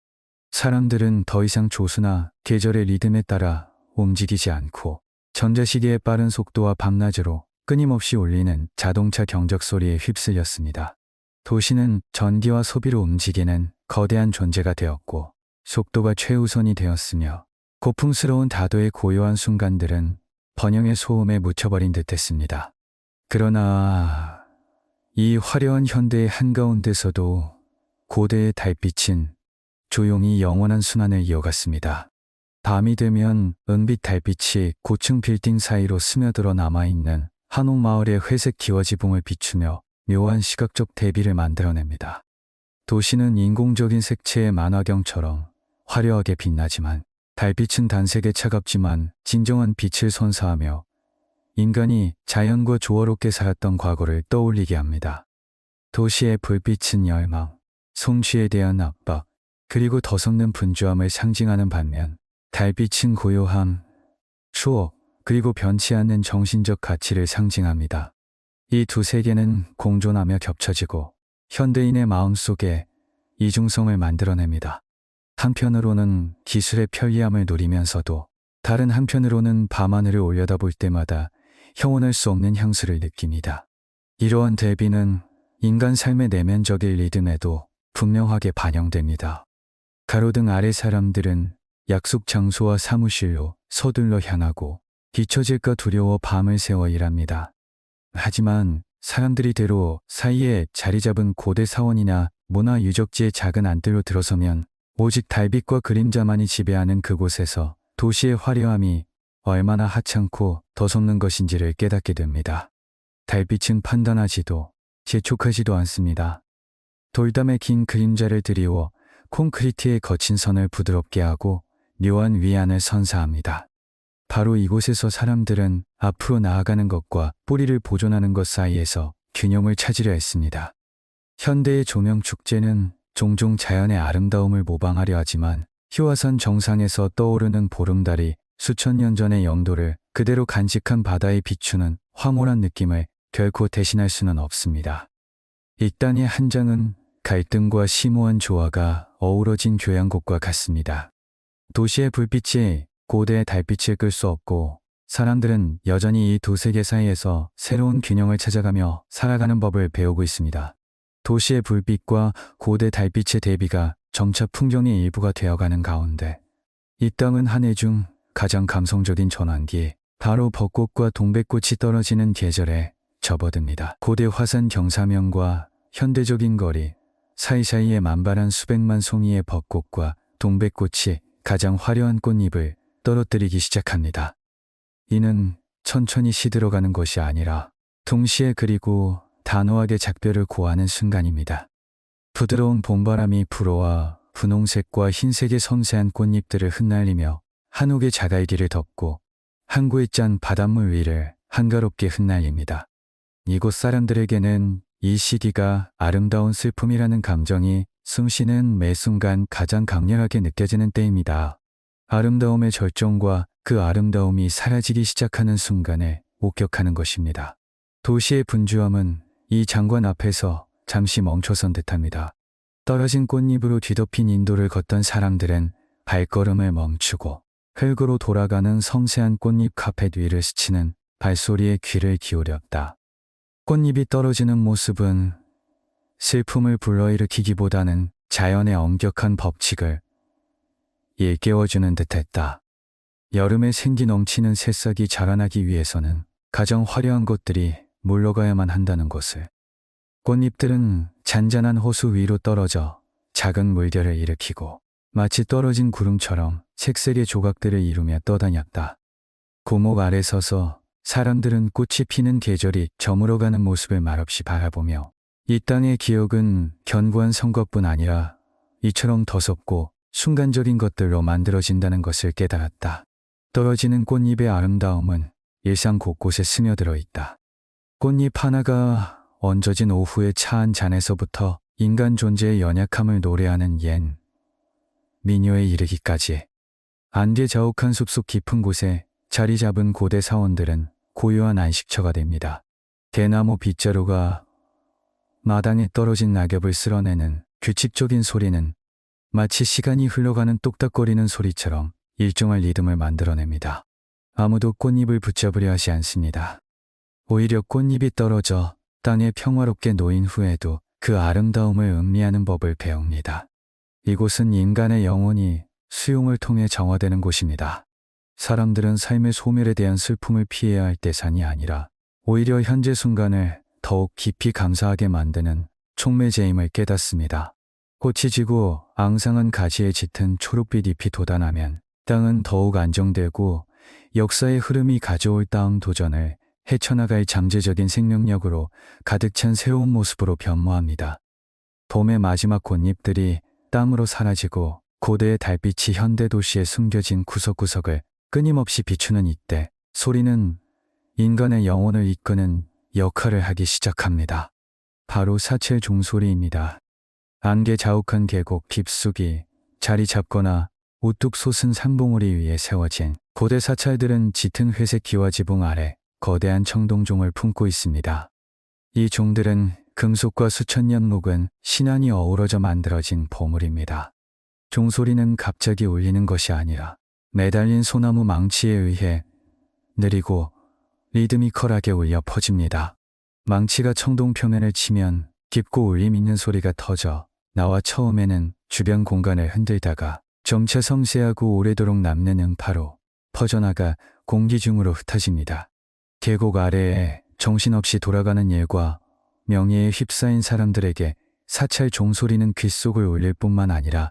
사람들은 더 이상 조수나 계절의 리듬에 따라 움직이지 않고 전자시계의 빠른 속도와 밤낮으로 끊임없이 울리는 자동차 경적 소리에 휩쓸렸습니다. 도시는 전기와 소비로 움직이는 거대한 존재가 되었고 속도가 최우선이 되었으며 고풍스러운 다도의 고요한 순간들은 번영의 소음에 묻혀버린 듯했습니다. 그러나 이 화려한 현대의 한가운데서도 고대의 달빛은 조용히 영원한 순환을 이어갔습니다. 밤이 되면 은빛 달빛이 고층 빌딩 사이로 스며들어 남아있는 한옥 마을의 회색 기와 지붕을 비추며 묘한 시각적 대비를 만들어냅니다. 도시는 인공적인 색채의 만화경처럼 화려하게 빛나지만 달빛은 단색에 차갑지만 진정한 빛을 선사하며 인간이 자연과 조화롭게 살았던 과거를 떠올리게 합니다. 도시의 불빛은 열망, 성취에 대한 압박, 그리고 더 섞는 분주함을 상징하는 반면 달빛은 고요함, 추억, 그리고 변치 않는 정신적 가치를 상징합니다. 이 두 세계는 공존하며 겹쳐지고 현대인의 마음속에 이중성을 만들어냅니다. 한편으로는 기술의 편리함을 누리면서도 다른 한편으로는 밤하늘을 올려다볼 때마다 형언할 수 없는 향수를 느낍니다. 이러한 대비는 인간 삶의 내면적인 리듬에도 분명하게 반영됩니다. 가로등 아래 사람들은 약속 장소와 사무실로 서둘러 향하고 뒤처질까 두려워 밤을 새워 일합니다. 하지만 사람들이 대로 사이에 자리 잡은 고대 사원이나 문화 유적지의 작은 안뜰로 들어서면 오직 달빛과 그림자만이 지배하는 그곳에서 도시의 화려함이 얼마나 하찮고 더섭는 것인지를 깨닫게 됩니다. 달빛은 판단하지도 재촉하지도 않습니다. 돌담의 긴 그림자를 드리워 콘크리트의 거친 선을 부드럽게 하고 묘한 위안을 선사합니다. 바로 이곳에서 사람들은 앞으로 나아가는 것과 뿌리를 보존하는 것 사이에서 균형을 찾으려 했습니다. 현대의 조명 축제는 종종 자연의 아름다움을 모방하려 하지만 희화산 정상에서 떠오르는 보름달이 수천 년 전의 영도를 그대로 간직한 바다에 비추는 황홀한 느낌을 결코 대신할 수는 없습니다. 이 땅의 한 장은 갈등과 심오한 조화가 어우러진 교향곡과 같습니다. 도시의 불빛이 고대의 달빛을 끌 수 없고 사람들은 여전히 이 두 세계 사이에서 새로운 균형을 찾아가며 살아가는 법을 배우고 있습니다. 도시의 불빛과 고대 달빛의 대비가 점차 풍경의 일부가 되어가는 가운데 이 땅은 한 해 중 가장 감성적인 전환기, 바로 벚꽃과 동백꽃이 떨어지는 계절에 접어듭니다. 고대 화산 경사면과 현대적인 거리 사이사이에 만발한 수백만 송이의 벚꽃과 동백꽃이 가장 화려한 꽃잎을 떨어뜨리기 시작합니다. 이는 천천히 시들어가는 것이 아니라 동시에 그리고 단호하게 작별을 고하는 순간입니다. 부드러운 봄바람이 불어와 분홍색과 흰색의 섬세한 꽃잎들을 흩날리며 한옥의 자갈기를 덮고 항구의 짠 바닷물 위를 한가롭게 흩날립니다. 이곳 사람들에게는 이 시기가 아름다운 슬픔이라는 감정이 숨쉬는 매 순간 가장 강렬하게 느껴지는 때입니다. 아름다움의 절정과 그 아름다움이 사라지기 시작하는 순간에 목격하는 것입니다. 도시의 분주함은 이 장관 앞에서 잠시 멈춰선 듯합니다. 떨어진 꽃잎으로 뒤덮인 인도를 걷던 사람들은 발걸음을 멈추고 흙으로 돌아가는 섬세한 꽃잎 카펫 위를 스치는 발소리에 귀를 기울였다. 꽃잎이 떨어지는 모습은 슬픔을 불러일으키기보다는 자연의 엄격한 법칙을 일깨워주는 듯했다. 여름에 생기 넘치는 새싹이 자라나기 위해서는 가장 화려한 것들이 물러가야만 한다는 것을. 꽃잎들은 잔잔한 호수 위로 떨어져 작은 물결을 일으키고 마치 떨어진 구름처럼 색색의 조각들을 이루며 떠다녔다. 고목 아래 서서 사람들은 꽃이 피는 계절이 저물어가는 모습을 말없이 바라보며 이 땅의 기억은 견고한 성것뿐 아니라 이처럼 더섭고 순간적인 것들로 만들어진다는 것을 깨달았다. 떨어지는 꽃잎의 아름다움은 일상 곳곳에 스며들어 있다. 꽃잎 하나가 얹어진 오후의 차 한 잔에서부터 인간 존재의 연약함을 노래하는 옛 민요에 이르기까지 안개 자욱한 숲속 깊은 곳에 자리 잡은 고대 사원들은 고요한 안식처가 됩니다. 대나무 빗자루가 마당에 떨어진 낙엽을 쓸어내는 규칙적인 소리는 마치 시간이 흘러가는 똑딱거리는 소리처럼 일정한 리듬을 만들어냅니다. 아무도 꽃잎을 붙잡으려 하지 않습니다. 오히려 꽃잎이 떨어져 땅에 평화롭게 놓인 후에도 그 아름다움을 음미하는 법을 배웁니다. 이곳은 인간의 영혼이 수용을 통해 정화되는 곳입니다. 사람들은 삶의 소멸에 대한 슬픔을 피해야 할 대상이 아니라 오히려 현재 순간을 더욱 깊이 감사하게 만드는 촉매제임을 깨닫습니다. 꽃이 지고 앙상한 가지에 짙은 초록빛 잎이 돋아나면 땅은 더욱 안정되고 역사의 흐름이 가져올 다음 도전을 헤쳐나갈 잠재적인 생명력으로 가득 찬 새로운 모습으로 변모합니다. 봄의 마지막 꽃잎들이 땀으로 사라지고 고대의 달빛이 현대 도시에 숨겨진 구석구석을 끊임없이 비추는 이때 소리는 인간의 영혼을 이끄는 역할을 하기 시작합니다. 바로 사찰 종소리입니다. 안개 자욱한 계곡 깊숙이 자리 잡거나 우뚝 솟은 산봉우리 위에 세워진 고대 사찰들은 짙은 회색 기와 지붕 아래 거대한 청동종을 품고 있습니다. 이 종들은 금속과 수천 년 묵은 신안이 어우러져 만들어진 보물입니다. 종소리는 갑자기 울리는 것이 아니라 매달린 소나무 망치에 의해 느리고 리드미컬하게 울려 퍼집니다. 망치가 청동 표면을 치면 깊고 울림 있는 소리가 터져 나와 처음에는 주변 공간을 흔들다가 점차 섬세하고 오래도록 남는 음파로 퍼져나가 공기 중으로 흩어집니다. 계곡 아래에 정신없이 돌아가는 일과 명예에 휩싸인 사람들에게 사찰 종소리는 귓속을 울릴 뿐만 아니라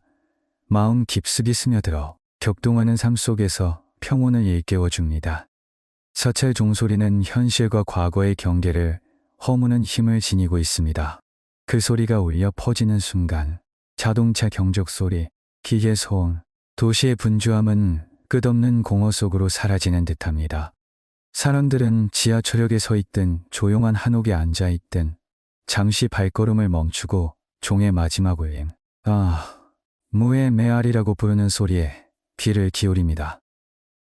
마음 깊숙이 스며들어 격동하는 삶 속에서 평온을 일깨워줍니다. 사찰 종소리는 현실과 과거의 경계를 허무는 힘을 지니고 있습니다. 그 소리가 울려 퍼지는 순간 자동차 경적 소리, 기계 소음, 도시의 분주함은 끝없는 공허 속으로 사라지는 듯합니다. 사람들은 지하철역에 서 있든 조용한 한옥에 앉아 있든 잠시 발걸음을 멈추고 종의 마지막 울림, 무의 메아리라고 부르는 소리에 귀를 기울입니다.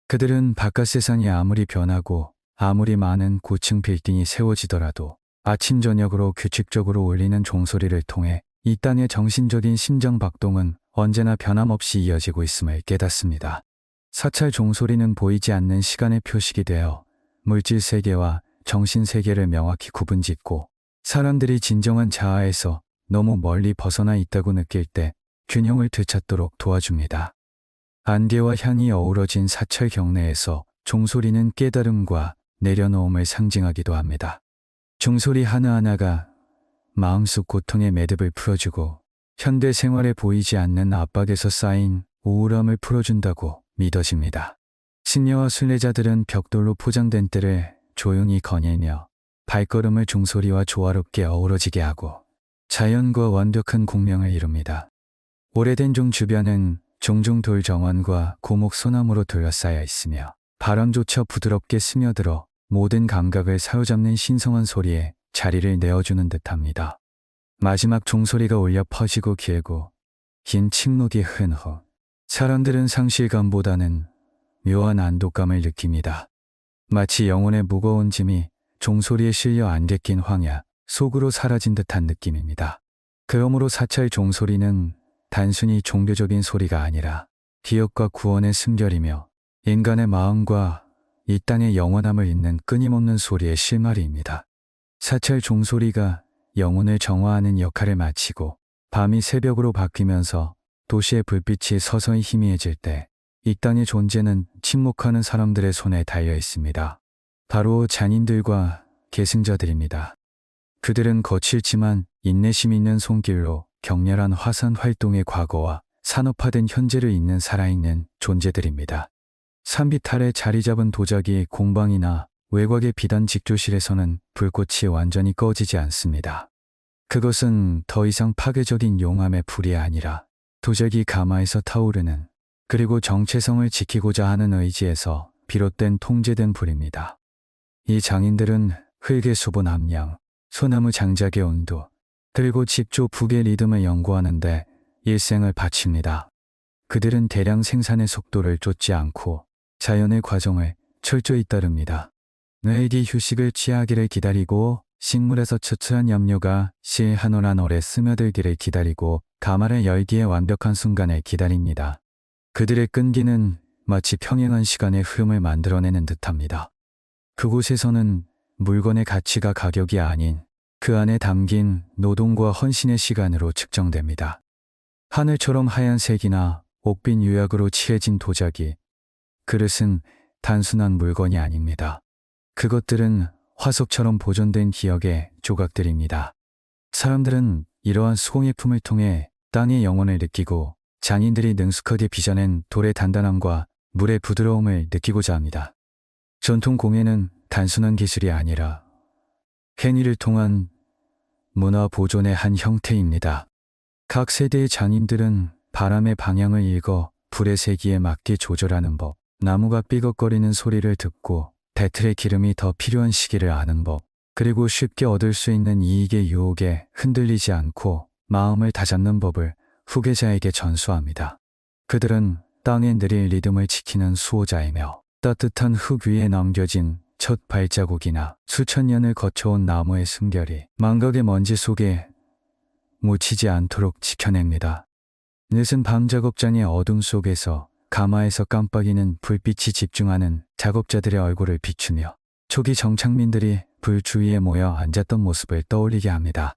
그들은 바깥 세상이 아무리 변하고 아무리 많은 고층 빌딩이 세워지더라도 아침 저녁으로 규칙적으로 울리는 종소리를 통해 이 땅의 정신적인 심장 박동은 언제나 변함없이 이어지고 있음을 깨닫습니다. 사찰 종소리는 보이지 않는 시간의 표식이 되어 물질 세계와 정신 세계를 명확히 구분짓고 사람들이 진정한 자아에서 너무 멀리 벗어나 있다고 느낄 때 균형을 되찾도록 도와줍니다. 안개와 향이 어우러진 사찰 경내에서 종소리는 깨달음과 내려놓음을 상징하기도 합니다. 종소리 하나하나가 마음속 고통의 매듭을 풀어주고 현대 생활에 보이지 않는 압박에서 쌓인 우울함을 풀어준다고 믿어집니다. 신녀와 순례자들은 벽돌로 포장된 뜰을 조용히 거닐며 발걸음을 종소리와 조화롭게 어우러지게 하고 자연과 완벽한 공명을 이룹니다. 오래된 종 주변은 종종 돌 정원과 고목 소나무로 둘러싸여 있으며 바람조차 부드럽게 스며들어 모든 감각을 사로잡는 신성한 소리에 자리를 내어주는 듯합니다. 마지막 종소리가 울려 퍼지고 길고 긴 침묵이 흐른 후 사람들은 상실감보다는 묘한 안도감을 느낍니다. 마치 영혼의 무거운 짐이 종소리에 실려 안개 낀 황야 속으로 사라진 듯한 느낌입니다. 그러므로 사찰 종소리는 단순히 종교적인 소리가 아니라 기억과 구원의 숨결이며 인간의 마음과 이 땅의 영원함을 잇는 끊임없는 소리의 실마리입니다. 사찰 종소리가 영혼을 정화하는 역할을 마치고 밤이 새벽으로 바뀌면서 도시의 불빛이 서서히 희미해질 때 이 땅의 존재는 침묵하는 사람들의 손에 달려 있습니다. 바로 잔인들과 계승자들입니다. 그들은 거칠지만 인내심 있는 손길로 격렬한 화산 활동의 과거와 산업화된 현재를 잇는 살아있는 존재들입니다. 산빛 아래 자리 잡은 도자기 공방이나 외곽의 비단 직조실에서는 불꽃이 완전히 꺼지지 않습니다. 그것은 더 이상 파괴적인 용암의 불이 아니라 도자기 가마에서 타오르는, 그리고 정체성을 지키고자 하는 의지에서 비롯된 통제된 불입니다. 이 장인들은 흙의 수분 함량, 소나무 장작의 온도, 그리고 집조 북의 리듬을 연구하는데 일생을 바칩니다. 그들은 대량 생산의 속도를 쫓지 않고 자연의 과정을 철저히 따릅니다. 뇌액이 휴식을 취하기를 기다리고, 식물에서 처철한 염료가 실 한올 올에 스며들기를 기다리고, 가마를 열기의 완벽한 순간을 기다립니다. 그들의 끈기는 마치 평행한 시간의 흐름을 만들어내는 듯합니다. 그곳에서는 물건의 가치가 가격이 아닌 그 안에 담긴 노동과 헌신의 시간으로 측정됩니다. 하늘처럼 하얀색이나 옥빈 유약으로 칠해진 도자기, 그릇은 단순한 물건이 아닙니다. 그것들은 화석처럼 보존된 기억의 조각들입니다. 사람들은 이러한 수공예품을 통해 땅의 영혼을 느끼고, 장인들이 능숙하게 빚어낸 돌의 단단함과 물의 부드러움을 느끼고자 합니다. 전통 공예는 단순한 기술이 아니라 행위를 통한 문화 보존의 한 형태입니다. 각 세대의 장인들은 바람의 방향을 읽어 불의 세기에 맞게 조절하는 법, 나무가 삐걱거리는 소리를 듣고 배틀의 기름이 더 필요한 시기를 아는 법, 그리고 쉽게 얻을 수 있는 이익의 유혹에 흔들리지 않고 마음을 다잡는 법을 후계자에게 전수합니다. 그들은 땅의 느릴 리듬을 지키는 수호자이며, 따뜻한 흙 위에 남겨진 첫 발자국이나 수천 년을 거쳐온 나무의 숨결이 망각의 먼지 속에 묻히지 않도록 지켜냅니다. 늦은 밤 작업장의 어둠 속에서 가마에서 깜빡이는 불빛이 집중하는 작업자들의 얼굴을 비추며 초기 정착민들이 불 주위에 모여 앉았던 모습을 떠올리게 합니다.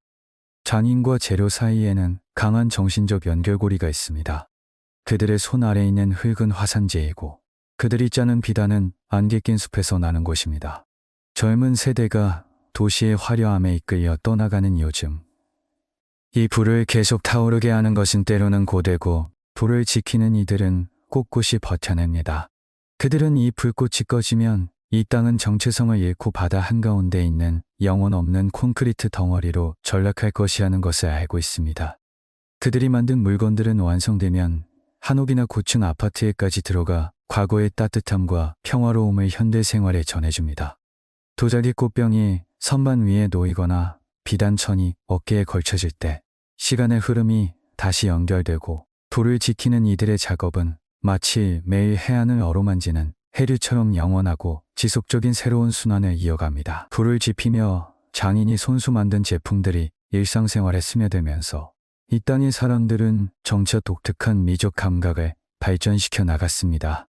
장인과 재료 사이에는 강한 정신적 연결고리가 있습니다. 그들의 손 아래 있는 흙은 화산재이고, 그들이 짜는 비단은 안개 낀 숲에서 나는 것입니다. 젊은 세대가 도시의 화려함에 이끌려 떠나가는 요즘, 이 불을 계속 타오르게 하는 것은 때로는 고되고, 불을 지키는 이들은 꼿꼿이 버텨냅니다. 그들은 이 불꽃이 꺼지면 이 땅은 정체성을 잃고 바다 한가운데 있는 영혼 없는 콘크리트 덩어리로 전락할 것이라는 것을 알고 있습니다. 그들이 만든 물건들은 완성되면 한옥이나 고층 아파트에까지 들어가 과거의 따뜻함과 평화로움을 현대 생활에 전해줍니다. 도자기 꽃병이 선반 위에 놓이거나 비단천이 어깨에 걸쳐질 때 시간의 흐름이 다시 연결되고, 불을 지키는 이들의 작업은 마치 매일 해안을 어루만지는 해류처럼 영원하고 지속적인 새로운 순환을 이어갑니다. 불을 지피며 장인이 손수 만든 제품들이 일상생활에 스며들면서 이 땅의 사람들은 점차 독특한 미적 감각을 발전시켜 나갔습니다.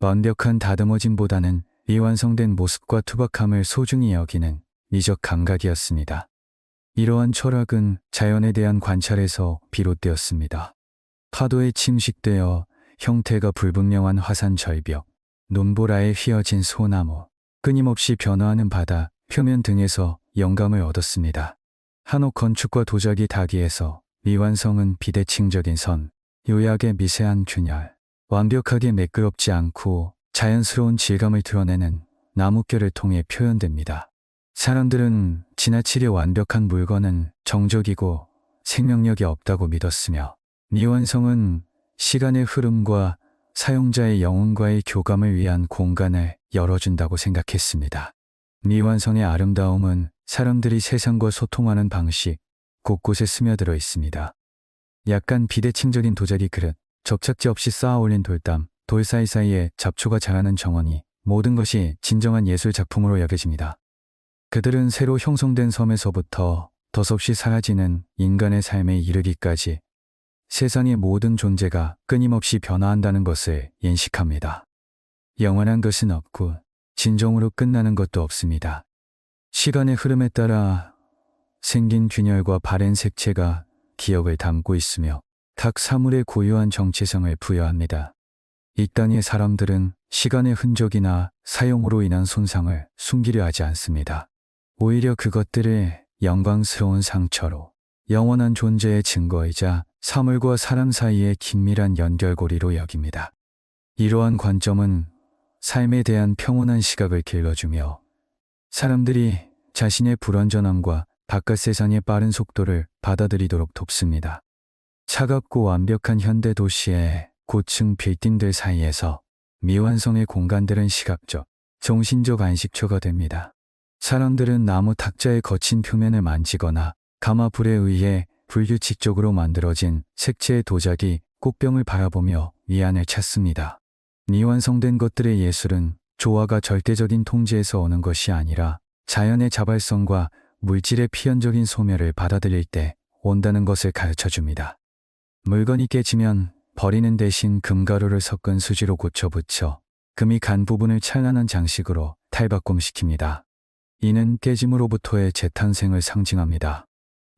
완벽한 다듬어짐보다는 미완성된 모습과 투박함을 소중히 여기는 미적 감각이었습니다. 이러한 철학은 자연에 대한 관찰에서 비롯되었습니다. 파도에 침식되어 형태가 불분명한 화산 절벽, 논보라에 휘어진 소나무, 끊임없이 변화하는 바다 표면 등에서 영감을 얻었습니다. 한옥 건축과 도자기 다기에서 미완성은 비대칭적인 선, 요약의 미세한 균열, 완벽하게 매끄럽지 않고 자연스러운 질감을 드러내는 나뭇결을 통해 표현됩니다. 사람들은 지나치려 완벽한 물건은 정적이고 생명력이 없다고 믿었으며, 미완성은 시간의 흐름과 사용자의 영혼과의 교감을 위한 공간을 열어준다고 생각했습니다. 미완성의 아름다움은 사람들이 세상과 소통하는 방식 곳곳에 스며들어 있습니다. 약간 비대칭적인 도자기 그릇, 접착제 없이 쌓아 올린 돌담, 돌 사이사이에 잡초가 자라는 정원이, 모든 것이 진정한 예술 작품으로 여겨집니다. 그들은 새로 형성된 섬에서부터 덧없이 사라지는 인간의 삶에 이르기까지 세상의 모든 존재가 끊임없이 변화한다는 것을 인식합니다. 영원한 것은 없고 진정으로 끝나는 것도 없습니다. 시간의 흐름에 따라 생긴 균열과 바랜 색채가 기억을 담고 있으며, 각 사물의 고유한 정체성을 부여합니다. 이 땅의 사람들은 시간의 흔적이나 사용으로 인한 손상을 숨기려 하지 않습니다. 오히려 그것들을 영광스러운 상처로 영원한 존재의 증거이자 사물과 사람 사이의 긴밀한 연결고리로 여깁니다. 이러한 관점은 삶에 대한 평온한 시각을 길러주며 사람들이 자신의 불완전함과 바깥 세상의 빠른 속도를 받아들이도록 돕습니다. 차갑고 완벽한 현대 도시의 고층 빌딩들 사이에서 미완성의 공간들은 시각적, 정신적 안식처가 됩니다. 사람들은 나무 탁자의 거친 표면을 만지거나 가마불에 의해 불규칙적으로 만들어진 색채의 도자기, 꽃병을 바라보며 위안을 찾습니다. 미완성된 것들의 예술은 조화가 절대적인 통제에서 오는 것이 아니라 자연의 자발성과 물질의 필연적인 소멸을 받아들일 때 온다는 것을 가르쳐줍니다. 물건이 깨지면 버리는 대신 금가루를 섞은 수지로 고쳐붙여 금이 간 부분을 찬란한 장식으로 탈바꿈시킵니다. 이는 깨짐으로부터의 재탄생을 상징합니다.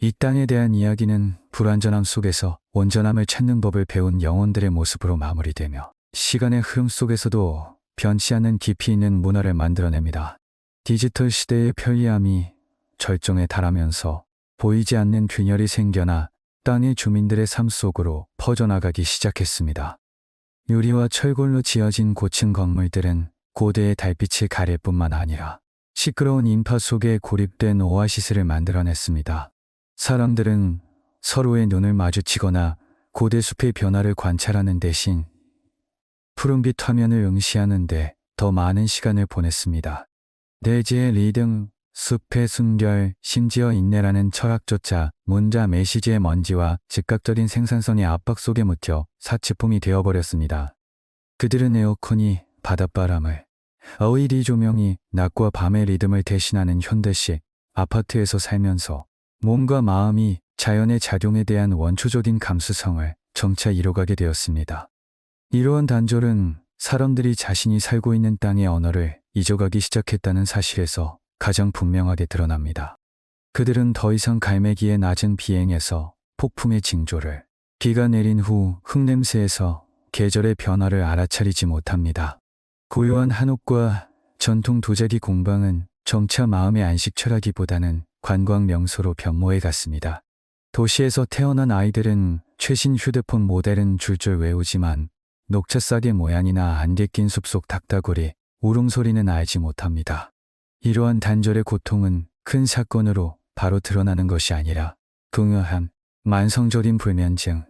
이 땅에 대한 이야기는 불완전함 속에서 온전함을 찾는 법을 배운 영혼들의 모습으로 마무리되며 시간의 흐름 속에서도 변치 않는 깊이 있는 문화를 만들어냅니다. 디지털 시대의 편리함이 절정에 달하면서 보이지 않는 균열이 생겨나 땅의 주민들의 삶 속으로 퍼져나가기 시작했습니다. 유리와 철골로 지어진 고층 건물들은 고대의 달빛을 가릴 뿐만 아니라 시끄러운 인파 속에 고립된 오아시스를 만들어냈습니다. 사람들은 서로의 눈을 마주치거나 고대 숲의 변화를 관찰하는 대신 푸른빛 화면을 응시하는 데 더 많은 시간을 보냈습니다. 대지의 리듬, 숲의 순결, 심지어 인내라는 철학조차 문자 메시지의 먼지와 즉각적인 생산성의 압박 속에 묻혀 사치품이 되어버렸습니다. 그들은 에어컨이 바닷바람을, LED 조명이 낮과 밤의 리듬을 대신하는 현대식 아파트에서 살면서 몸과 마음이 자연의 작용에 대한 원초적인 감수성을 점차 잃어가게 되었습니다. 이러한 단절은 사람들이 자신이 살고 있는 땅의 언어를 잊어가기 시작했다는 사실에서 가장 분명하게 드러납니다. 그들은 더 이상 갈매기의 낮은 비행에서 폭풍의 징조를, 비가 내린 후 흙냄새에서 계절의 변화를 알아차리지 못합니다. 고요한 한옥과 전통 도자기 공방은 정차 마음의 안식처라기보다는 관광 명소로 변모해 갔습니다. 도시에서 태어난 아이들은 최신 휴대폰 모델은 줄줄 외우지만 녹차 싸개 모양이나 안개 낀 숲속 닭다구리, 울음소리는 알지 못합니다. 이러한 단절의 고통은 큰 사건으로 바로 드러나는 것이 아니라 동요함, 만성적인 불면증,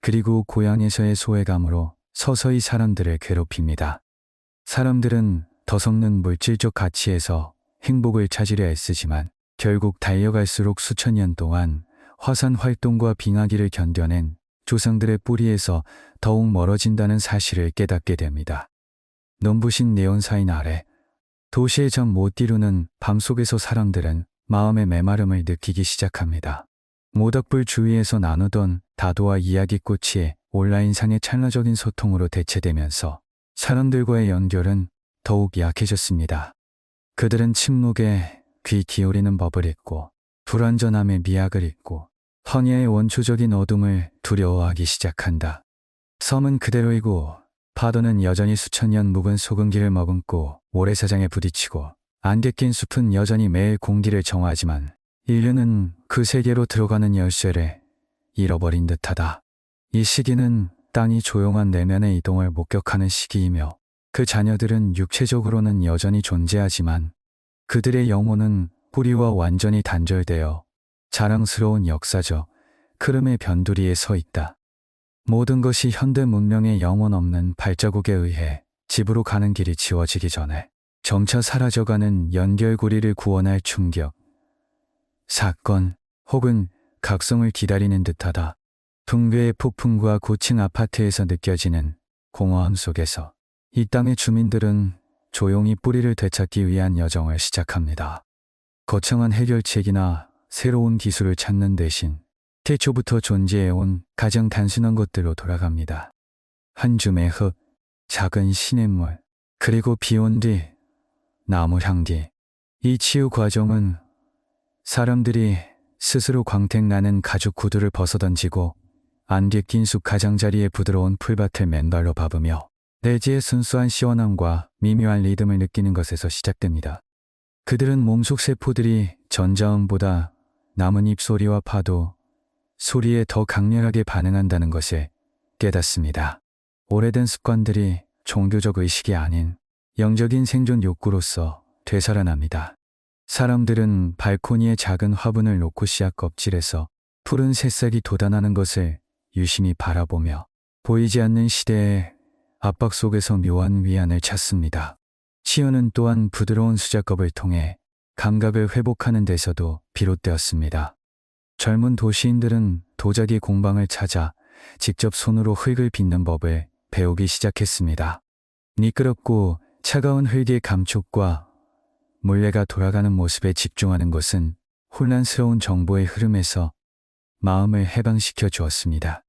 그리고 고향에서의 소외감으로 서서히 사람들을 괴롭힙니다. 사람들은 더 섞는 물질적 가치에서 행복을 찾으려 애쓰지만 결국 달려갈수록 수천 년 동안 화산 활동과 빙하기를 견뎌낸 조상들의 뿌리에서 더욱 멀어진다는 사실을 깨닫게 됩니다. 눈부신 네온사인 아래 도시의 잠 못 이루는 밤속에서 사람들은 마음의 메마름을 느끼기 시작합니다. 모닥불 주위에서 나누던 다도와 이야기꽃이 온라인상의 찰나적인 소통으로 대체되면서 사람들과의 연결은 더욱 약해졌습니다. 그들은 침묵에 귀 기울이는 법을 잊고 불완전함의 미학을 잊고 황야의 원초적인 어둠을 두려워하기 시작한다. 섬은 그대로이고 파도는 여전히 수천 년 묵은 소금기를 머금고 모래사장에 부딪히고 안개 낀 숲은 여전히 매일 공기를 정화하지만 인류는 그 세계로 들어가는 열쇠를 잃어버린 듯하다. 이 시기는 땅이 조용한 내면의 이동을 목격하는 시기이며 그 자녀들은 육체적으로는 여전히 존재하지만 그들의 영혼은 뿌리와 완전히 단절되어 자랑스러운 역사적 흐름의 변두리에 서 있다. 모든 것이 현대 문명의 영혼 없는 발자국에 의해 집으로 가는 길이 지워지기 전에 점차 사라져가는 연결고리를 구원할 충격, 사건 혹은 각성을 기다리는 듯하다. 붕괴의 폭풍과 고층 아파트에서 느껴지는 공허함 속에서 이 땅의 주민들은 조용히 뿌리를 되찾기 위한 여정을 시작합니다. 거창한 해결책이나 새로운 기술을 찾는 대신 태초부터 존재해온 가장 단순한 것들로 돌아갑니다. 한 줌의 흙, 작은 시냇물, 그리고 비온 뒤 나무 향기. 이 치유 과정은 사람들이 스스로 광택나는 가죽 구두를 벗어던지고 안개 낀 숲 가장자리에 부드러운 풀밭을 맨발로 밟으며 대지의 순수한 시원함과 미묘한 리듬을 느끼는 것에서 시작됩니다. 그들은 몸속 세포들이 전자음보다 나뭇잎 소리와 파도 소리에 더 강렬하게 반응한다는 것을 깨닫습니다. 오래된 습관들이 종교적 의식이 아닌 영적인 생존 욕구로서 되살아납니다. 사람들은 발코니에 작은 화분을 놓고 씨앗 껍질에서 푸른 새싹이 돋아나는 것을 유심히 바라보며 보이지 않는 시대의 압박 속에서 묘한 위안을 찾습니다. 치유는 또한 부드러운 수작업을 통해 감각을 회복하는 데서도 비롯되었습니다. 젊은 도시인들은 도자기 공방을 찾아 직접 손으로 흙을 빚는 법을 배우기 시작했습니다. 미끄럽고 차가운 흙의 감촉과 물레가 돌아가는 모습에 집중하는 것은 혼란스러운 정보의 흐름에서 마음을 해방시켜 주었습니다.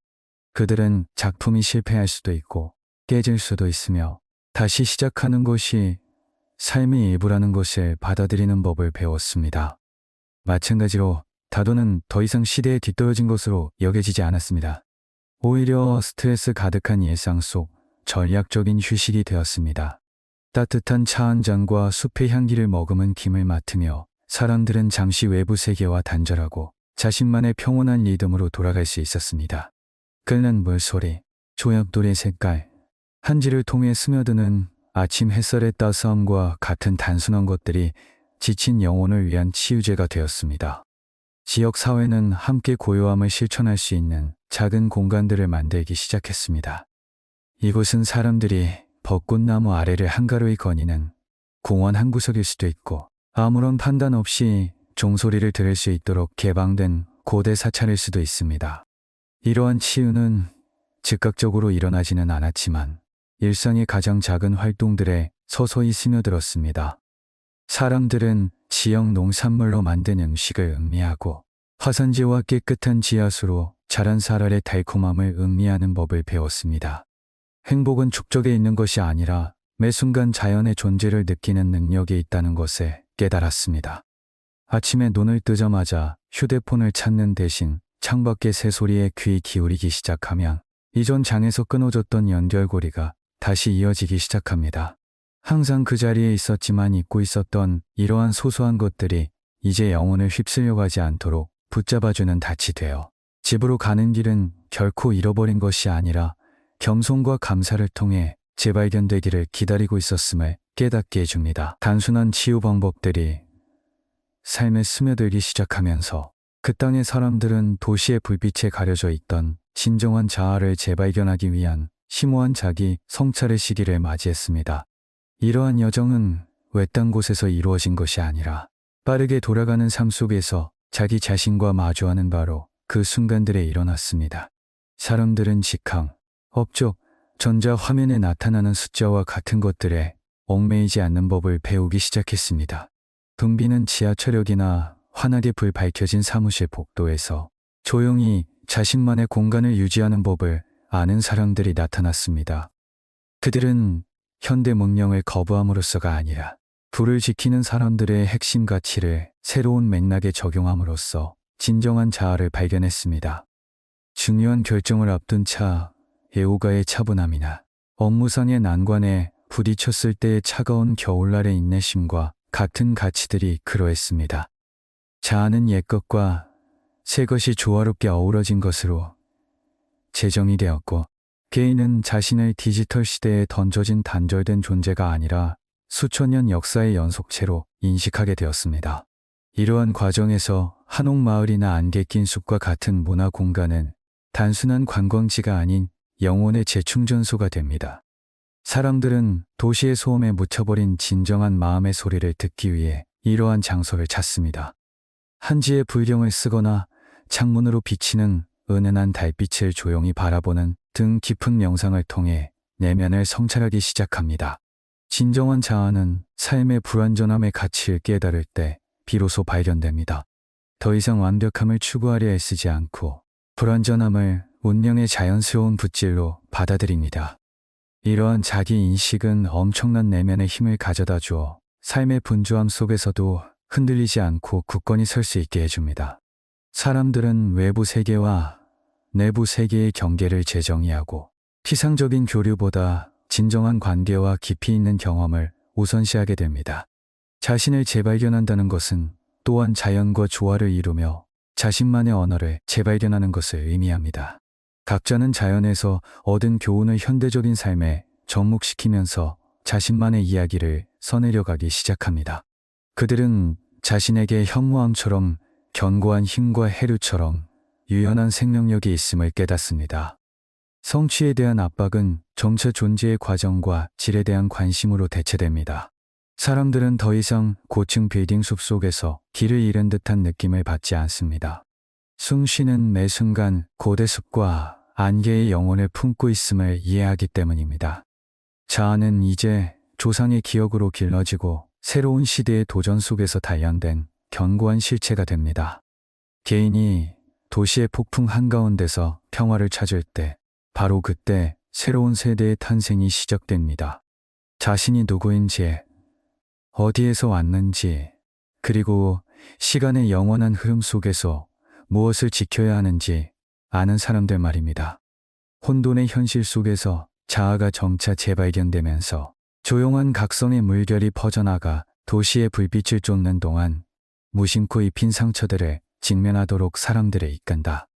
그들은 작품이 실패할 수도 있고 깨질 수도 있으며 다시 시작하는 것이 삶의 일부라는 것을 받아들이는 법을 배웠습니다. 마찬가지로 다도는 더 이상 시대에 뒤떨어진 것으로 여겨지지 않았습니다. 오히려 스트레스 가득한 일상 속 전략적인 휴식이 되었습니다. 따뜻한 차 한 잔과 숲의 향기를 머금은 김을 맡으며 사람들은 잠시 외부 세계와 단절하고 자신만의 평온한 리듬으로 돌아갈 수 있었습니다. 끓는 물소리, 조약돌의 색깔, 한지를 통해 스며드는 아침 햇살의 따스함과 같은 단순한 것들이 지친 영혼을 위한 치유제가 되었습니다. 지역 사회는 함께 고요함을 실천할 수 있는 작은 공간들을 만들기 시작했습니다. 이곳은 사람들이 벚꽃나무 아래를 한가로이 거니는 공원 한 구석일 수도 있고 아무런 판단 없이 종소리를 들을 수 있도록 개방된 고대 사찰일 수도 있습니다. 이러한 치유는 즉각적으로 일어나지는 않았지만 일상의 가장 작은 활동들에 서서히 스며들었습니다. 사람들은 지역 농산물로 만든 음식을 음미하고 화산지와 깨끗한 지하수로 자란 쌀알의 달콤함을 음미하는 법을 배웠습니다. 행복은 축적에 있는 것이 아니라 매 순간 자연의 존재를 느끼는 능력이 있다는 것을 깨달았습니다. 아침에 눈을 뜨자마자 휴대폰을 찾는 대신 창밖의 새소리에 귀 기울이기 시작하면 이전 장에서 끊어졌던 연결고리가 다시 이어지기 시작합니다. 항상 그 자리에 있었지만 잊고 있었던 이러한 소소한 것들이 이제 영혼을 휩쓸려 가지 않도록 붙잡아주는 닻이 되어 집으로 가는 길은 결코 잃어버린 것이 아니라 겸손과 감사를 통해 재발견되기를 기다리고 있었음을 깨닫게 해줍니다. 단순한 치유 방법들이 삶에 스며들기 시작하면서 그 땅의 사람들은 도시의 불빛에 가려져 있던 진정한 자아를 재발견하기 위한 심오한 자기 성찰의 시기를 맞이했습니다. 이러한 여정은 외딴 곳에서 이루어진 것이 아니라 빠르게 돌아가는 삶 속에서 자기 자신과 마주하는 바로 그 순간들에 일어났습니다. 사람들은 직항, 업적, 전자 화면에 나타나는 숫자와 같은 것들에 얽매이지 않는 법을 배우기 시작했습니다. 붐비는 지하철역이나 환하게 불 밝혀진 사무실 복도에서 조용히 자신만의 공간을 유지하는 법을 아는 사람들이 나타났습니다. 그들은 현대 문명을 거부함으로써가 아니라 불을 지키는 사람들의 핵심 가치를 새로운 맥락에 적용함으로써 진정한 자아를 발견했습니다. 중요한 결정을 앞둔 애호가의 차분함이나 업무상의 난관에 부딪혔을 때의 차가운 겨울날의 인내심과 같은 가치들이 그러했습니다. 자아는 옛것과 새것이 조화롭게 어우러진 것으로 재정이 되었고 개인은 자신을 디지털 시대에 던져진 단절된 존재가 아니라 수천 년 역사의 연속체로 인식하게 되었습니다. 이러한 과정에서 한옥마을이나 안개 낀 숲과 같은 문화 공간은 단순한 관광지가 아닌 영혼의 재충전소가 됩니다. 사람들은 도시의 소음에 묻혀버린 진정한 마음의 소리를 듣기 위해 이러한 장소를 찾습니다. 한지의 불경을 쓰거나 창문으로 비치는 은은한 달빛을 조용히 바라보는 등 깊은 명상을 통해 내면을 성찰하기 시작합니다. 진정한 자아는 삶의 불완전함의 가치를 깨달을 때 비로소 발견됩니다. 더 이상 완벽함을 추구하려 애쓰지 않고 불완전함을 운명의 자연스러운 붓질로 받아들입니다. 이러한 자기 인식은 엄청난 내면의 힘을 가져다 주어 삶의 분주함 속에서도 흔들리지 않고 굳건히 설 수 있게 해줍니다. 사람들은 외부 세계와 내부 세계의 경계를 재정의하고 피상적인 교류보다 진정한 관계와 깊이 있는 경험을 우선시하게 됩니다. 자신을 재발견한다는 것은 또한 자연과 조화를 이루며 자신만의 언어를 재발견하는 것을 의미합니다. 각자는 자연에서 얻은 교훈을 현대적인 삶에 접목시키면서 자신만의 이야기를 써내려가기 시작합니다. 그들은 자신에게 현무암처럼 견고한 힘과 해류처럼 유연한 생명력이 있음을 깨닫습니다. 성취에 대한 압박은 점차 존재의 과정과 질에 대한 관심으로 대체됩니다. 사람들은 더 이상 고층 빌딩 숲속에서 길을 잃은 듯한 느낌을 받지 않습니다. 숨 쉬는 매 순간 고대 숲과 안개의 영혼을 품고 있음을 이해하기 때문입니다. 자아는 이제 조상의 기억으로 길러지고 새로운 시대의 도전 속에서 단련된 견고한 실체가 됩니다. 개인이 도시의 폭풍 한가운데서 평화를 찾을 때 바로 그때 새로운 세대의 탄생이 시작됩니다. 자신이 누구인지, 어디에서 왔는지, 그리고 시간의 영원한 흐름 속에서 무엇을 지켜야 하는지 아는 사람들 말입니다. 혼돈의 현실 속에서 자아가 점차 재발견되면서 조용한 각성의 물결이 퍼져나가 도시의 불빛을 쫓는 동안 무심코 입힌 상처들을 직면하도록 사람들을 이끈다.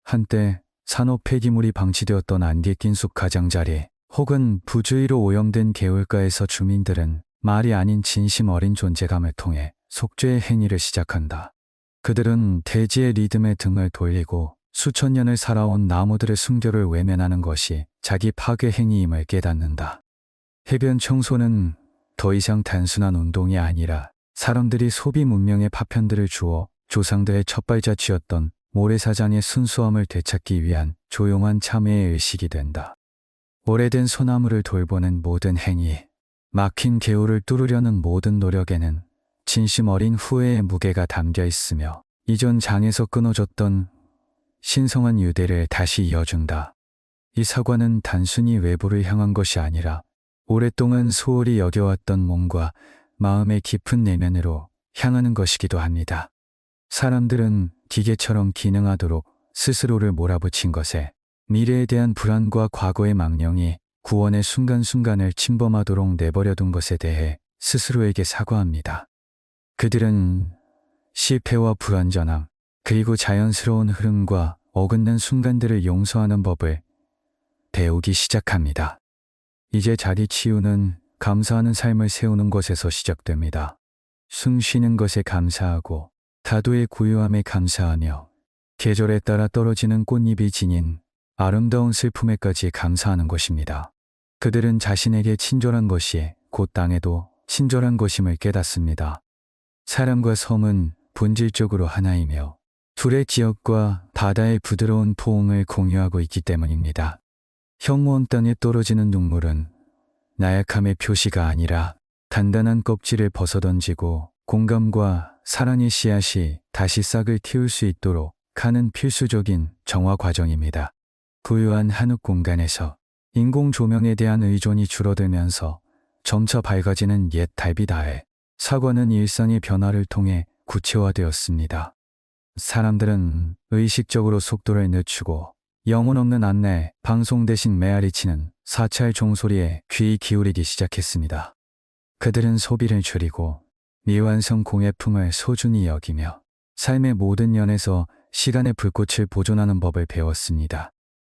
한때 산업 폐기물이 방치되었던 안개 낀 숲 가장자리 혹은 부주의로 오염된 개울가에서 주민들은 말이 아닌 진심 어린 존재감을 통해 속죄의 행위를 시작한다. 그들은 대지의 리듬에 등을 돌리고 수천 년을 살아온 나무들의 순결을 외면하는 것이 자기 파괴 행위임을 깨닫는다. 해변 청소는 더 이상 단순한 운동이 아니라 사람들이 소비 문명의 파편들을 주워 조상들의 첫발자취였던 모래사장의 순수함을 되찾기 위한 조용한 참회의 의식이 된다. 오래된 소나무를 돌보는 모든 행위, 막힌 개울을 뚫으려는 모든 노력에는 진심 어린 후회의 무게가 담겨 있으며 이전 장에서 끊어졌던 신성한 유대를 다시 이어준다. 이 사과는 단순히 외부를 향한 것이 아니라 오랫동안 소홀히 여겨왔던 몸과 마음의 깊은 내면으로 향하는 것이기도 합니다. 사람들은 기계처럼 기능하도록 스스로를 몰아붙인 것에 미래에 대한 불안과 과거의 망령이 구원의 순간순간을 침범하도록 내버려둔 것에 대해 스스로에게 사과합니다. 그들은 실패와 불완전함, 그리고 자연스러운 흐름과 어긋난 순간들을 용서하는 법을 배우기 시작합니다. 이제 자기 치유는 감사하는 삶을 세우는 것에서 시작됩니다. 숨 쉬는 것에 감사하고 다도의 고요함에 감사하며 계절에 따라 떨어지는 꽃잎이 지닌 아름다운 슬픔에까지 감사하는 것입니다. 그들은 자신에게 친절한 것이 곧 땅에도 친절한 것임을 깨닫습니다. 사람과 섬은 본질적으로 하나이며 둘의 지역과 바다의 부드러운 포옹을 공유하고 있기 때문입니다. 현무암 땅에 떨어지는 눈물은 나약함의 표시가 아니라 단단한 껍질을 벗어던지고 공감과 사랑의 씨앗이 다시 싹을 틔울 수 있도록 하는 필수적인 정화 과정입니다. 부유한 한옥 공간에서 인공 조명에 대한 의존이 줄어들면서 점차 밝아지는 옛 달빛 아래 사과는 일상의 변화를 통해 구체화되었습니다. 사람들은 의식적으로 속도를 늦추고 영혼 없는 안내 방송 대신 메아리치는 사찰 종소리에 귀 기울이기 시작했습니다. 그들은 소비를 줄이고 미완성 공예품을 소중히 여기며 삶의 모든 면에서 시간의 불꽃을 보존하는 법을 배웠습니다.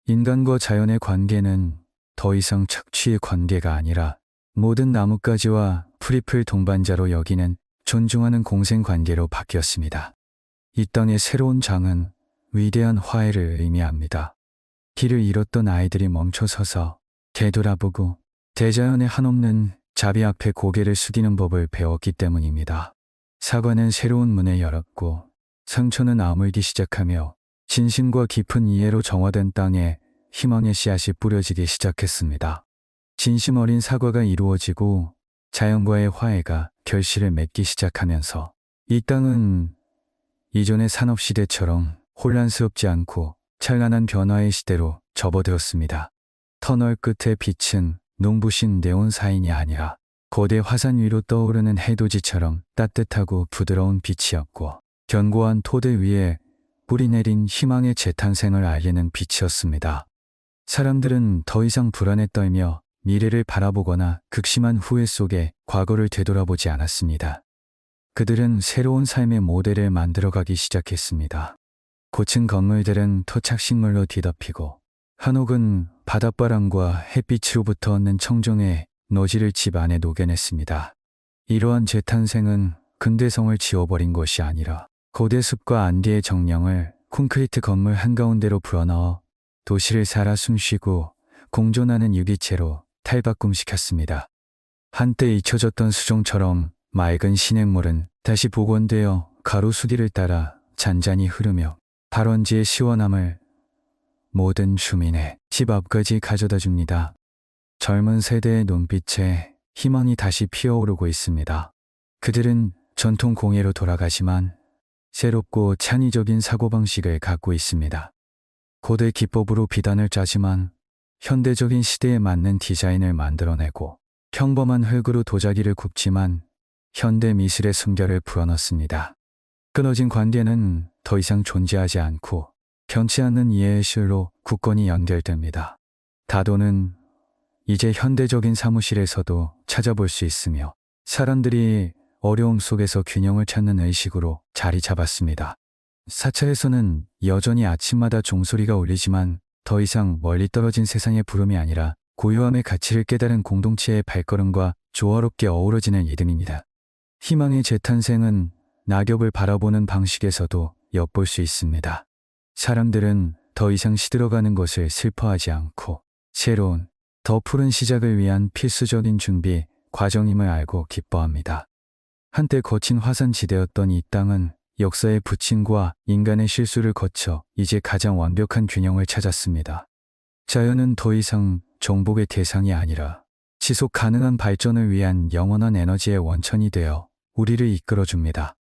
인간과 자연의 관계는 더 이상 착취의 관계가 아니라 모든 나뭇가지와 풀잎을 동반자로 여기는 존중하는 공생관계로 바뀌었습니다. 이 땅의 새로운 장은 위대한 화해를 의미합니다. 길을 잃었던 아이들이 멈춰서서 되돌아보고 대자연의 한없는 자비 앞에 고개를 숙이는 법을 배웠기 때문입니다. 사과는 새로운 문을 열었고 상처는 아물기 시작하며 진심과 깊은 이해로 정화된 땅에 희망의 씨앗이 뿌려지기 시작했습니다. 진심 어린 사과가 이루어지고 자연과의 화해가 결실을 맺기 시작하면서 이 땅은 이전의 산업시대처럼 혼란스럽지 않고 찬란한 변화의 시대로 접어들었습니다. 터널 끝의 빛은 눈부신 네온 사인이 아니라 거대 화산 위로 떠오르는 해돋이처럼 따뜻하고 부드러운 빛이었고 견고한 토대 위에 뿌리내린 희망의 재탄생을 알리는 빛이었습니다. 사람들은 더 이상 불안에 떨며 미래를 바라보거나 극심한 후회 속에 과거를 되돌아보지 않았습니다. 그들은 새로운 삶의 모델을 만들어가기 시작했습니다. 고층 건물들은 토착식물로 뒤덮이고 한옥은 바닷바람과 햇빛으로부터 얻는 청정의 노지를 집 안에 녹여냈습니다. 이러한 재탄생은 근대성을 지워버린 것이 아니라 고대 숲과 안디의 정령을 콘크리트 건물 한가운데로 불어넣어 도시를 살아 숨쉬고 공존하는 유기체로 탈바꿈시켰습니다. 한때 잊혀졌던 수종처럼 맑은 시냇물은 다시 복원되어 가로수길을 따라 잔잔히 흐르며 발원지의 시원함을 모든 주민의 집 앞까지 가져다 줍니다. 젊은 세대의 눈빛에 희망이 다시 피어오르고 있습니다. 그들은 전통 공예로 돌아가지만 새롭고 창의적인 사고방식을 갖고 있습니다. 고대 기법으로 비단을 짜지만 현대적인 시대에 맞는 디자인을 만들어내고 평범한 흙으로 도자기를 굽지만 현대 미술의 숨결을 불어넣습니다. 끊어진 관계는 더 이상 존재하지 않고 변치 않는 이해의 실로 굳건히 연결됩니다. 다도는 이제 현대적인 사무실에서도 찾아볼 수 있으며 사람들이 어려움 속에서 균형을 찾는 의식으로 자리 잡았습니다. 사찰에서는 여전히 아침마다 종소리가 울리지만 더 이상 멀리 떨어진 세상의 부름이 아니라 고요함의 가치를 깨달은 공동체의 발걸음과 조화롭게 어우러지는 리듬입니다. 희망의 재탄생은 낙엽을 바라보는 방식에서도 엿볼 수 있습니다. 사람들은 더 이상 시들어가는 것을 슬퍼하지 않고 새로운, 더 푸른 시작을 위한 필수적인 준비 과정임을 알고 기뻐합니다. 한때 거친 화산지대였던 이 땅은 역사의 부침과 인간의 실수를 거쳐 이제 가장 완벽한 균형을 찾았습니다. 자연은 더 이상 정복의 대상이 아니라 지속 가능한 발전을 위한 영원한 에너지의 원천이 되어 우리를 이끌어줍니다.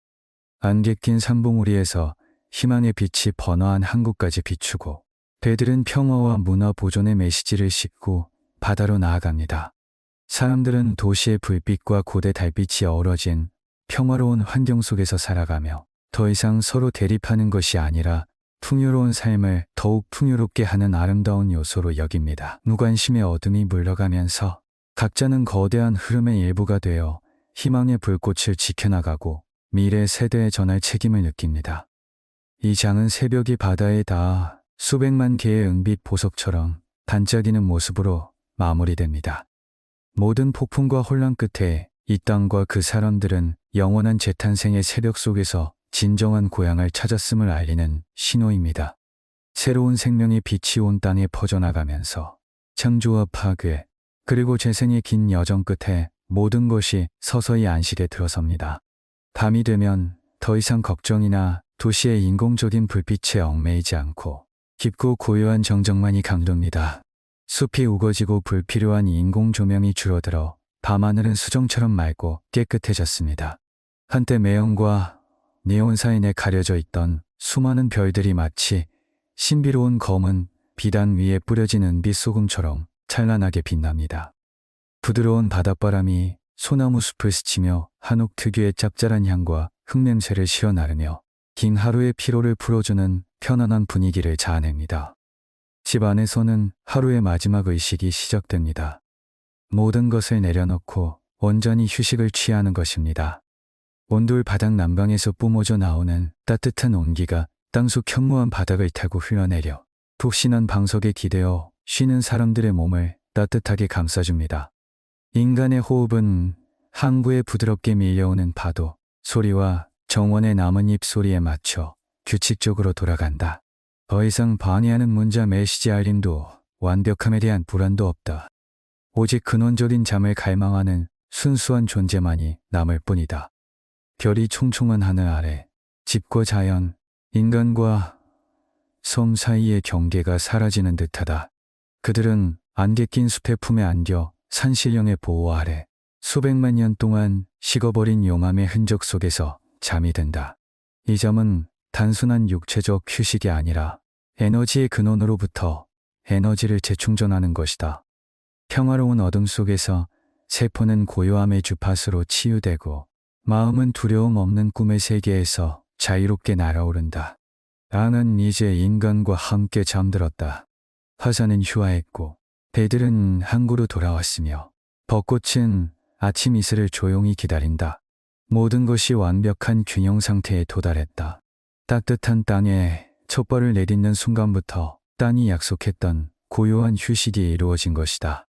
안개 낀 산봉우리에서 희망의 빛이 번화한 한국까지 비추고 배들은 평화와 문화 보존의 메시지를 싣고 바다로 나아갑니다. 사람들은 도시의 불빛과 고대 달빛이 어우러진 평화로운 환경 속에서 살아가며 더 이상 서로 대립하는 것이 아니라 풍요로운 삶을 더욱 풍요롭게 하는 아름다운 요소로 여깁니다. 무관심의 어둠이 물러가면서 각자는 거대한 흐름의 일부가 되어 희망의 불꽃을 지켜나가고 미래 세대에 전할 책임을 느낍니다. 이 작은 새벽이 바다에 닿아 수백만 개의 은빛 보석처럼 반짝이는 모습으로 마무리됩니다. 모든 폭풍과 혼란 끝에 이 땅과 그 사람들은 영원한 재탄생의 새벽 속에서 진정한 고향을 찾았음을 알리는 신호입니다. 새로운 생명의 빛이 온 땅에 퍼져나가면서 창조와 파괴, 그리고 재생의 긴 여정 끝에 모든 것이 서서히 안식에 들어섭니다. 밤이 되면 더 이상 걱정이나 도시의 인공적인 불빛에 얽매이지 않고 깊고 고요한 정적만이 감돕니다. 숲이 우거지고 불필요한 인공 조명이 줄어들어 밤하늘은 수정처럼 맑고 깨끗해졌습니다. 한때 매연과 네온 사이에 가려져 있던 수많은 별들이 마치 신비로운 검은 비단 위에 뿌려진 은빛 소금처럼 찬란하게 빛납니다. 부드러운 바닷바람이 소나무 숲을 스치며 한옥 특유의 짭짤한 향과 흙냄새를 실어 나르며 긴 하루의 피로를 풀어주는 편안한 분위기를 자아냅니다. 집 안에서는 하루의 마지막 의식이 시작됩니다. 모든 것을 내려놓고 온전히 휴식을 취하는 것입니다. 온돌 바닥 난방에서 뿜어져 나오는 따뜻한 온기가 땅속 현무한 바닥을 타고 흘러내려 푹신한 방석에 기대어 쉬는 사람들의 몸을 따뜻하게 감싸줍니다. 인간의 호흡은 항구에 부드럽게 밀려오는 파도 소리와 정원의 나뭇잎 소리에 맞춰 규칙적으로 돌아간다. 더 이상 방해하는 문자 메시지 알림도 완벽함에 대한 불안도 없다. 오직 근원적인 잠을 갈망하는 순수한 존재만이 남을 뿐이다. 별이 총총한 하늘 아래 집과 자연, 인간과 섬 사이의 경계가 사라지는 듯하다. 그들은 안개 낀 숲의 품에 안겨 산신령의 보호 아래 수백만 년 동안 식어버린 용암의 흔적 속에서 잠이 든다. 이 잠은 단순한 육체적 휴식이 아니라 에너지의 근원으로부터 에너지를 재충전하는 것이다. 평화로운 어둠 속에서 세포는 고요함의 주파수로 치유되고 마음은 두려움 없는 꿈의 세계에서 자유롭게 날아오른다. 나는 이제 인간과 함께 잠들었다. 화산은 휴화했고 배들은 항구로 돌아왔으며 벚꽃은 아침 이슬을 조용히 기다린다. 모든 것이 완벽한 균형 상태에 도달했다. 따뜻한 땅에 촛벌을 내딛는 순간부터 땅이 약속했던 고요한 휴식이 이루어진 것이다.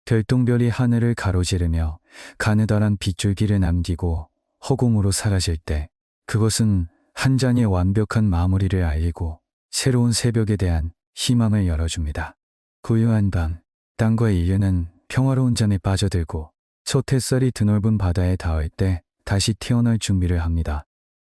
별똥별이 하늘을 가로지르며 가느다란 빗줄기를 남기고 허공으로 사라질 때 그것은 한 장의 완벽한 마무리를 알리고 새로운 새벽에 대한 희망을 열어줍니다. 고요한 밤, 땅과 인류는 평화로운 잠에 빠져들고 첫 햇살이 드넓은 바다에 닿을 때 다시 태어날 준비를 합니다.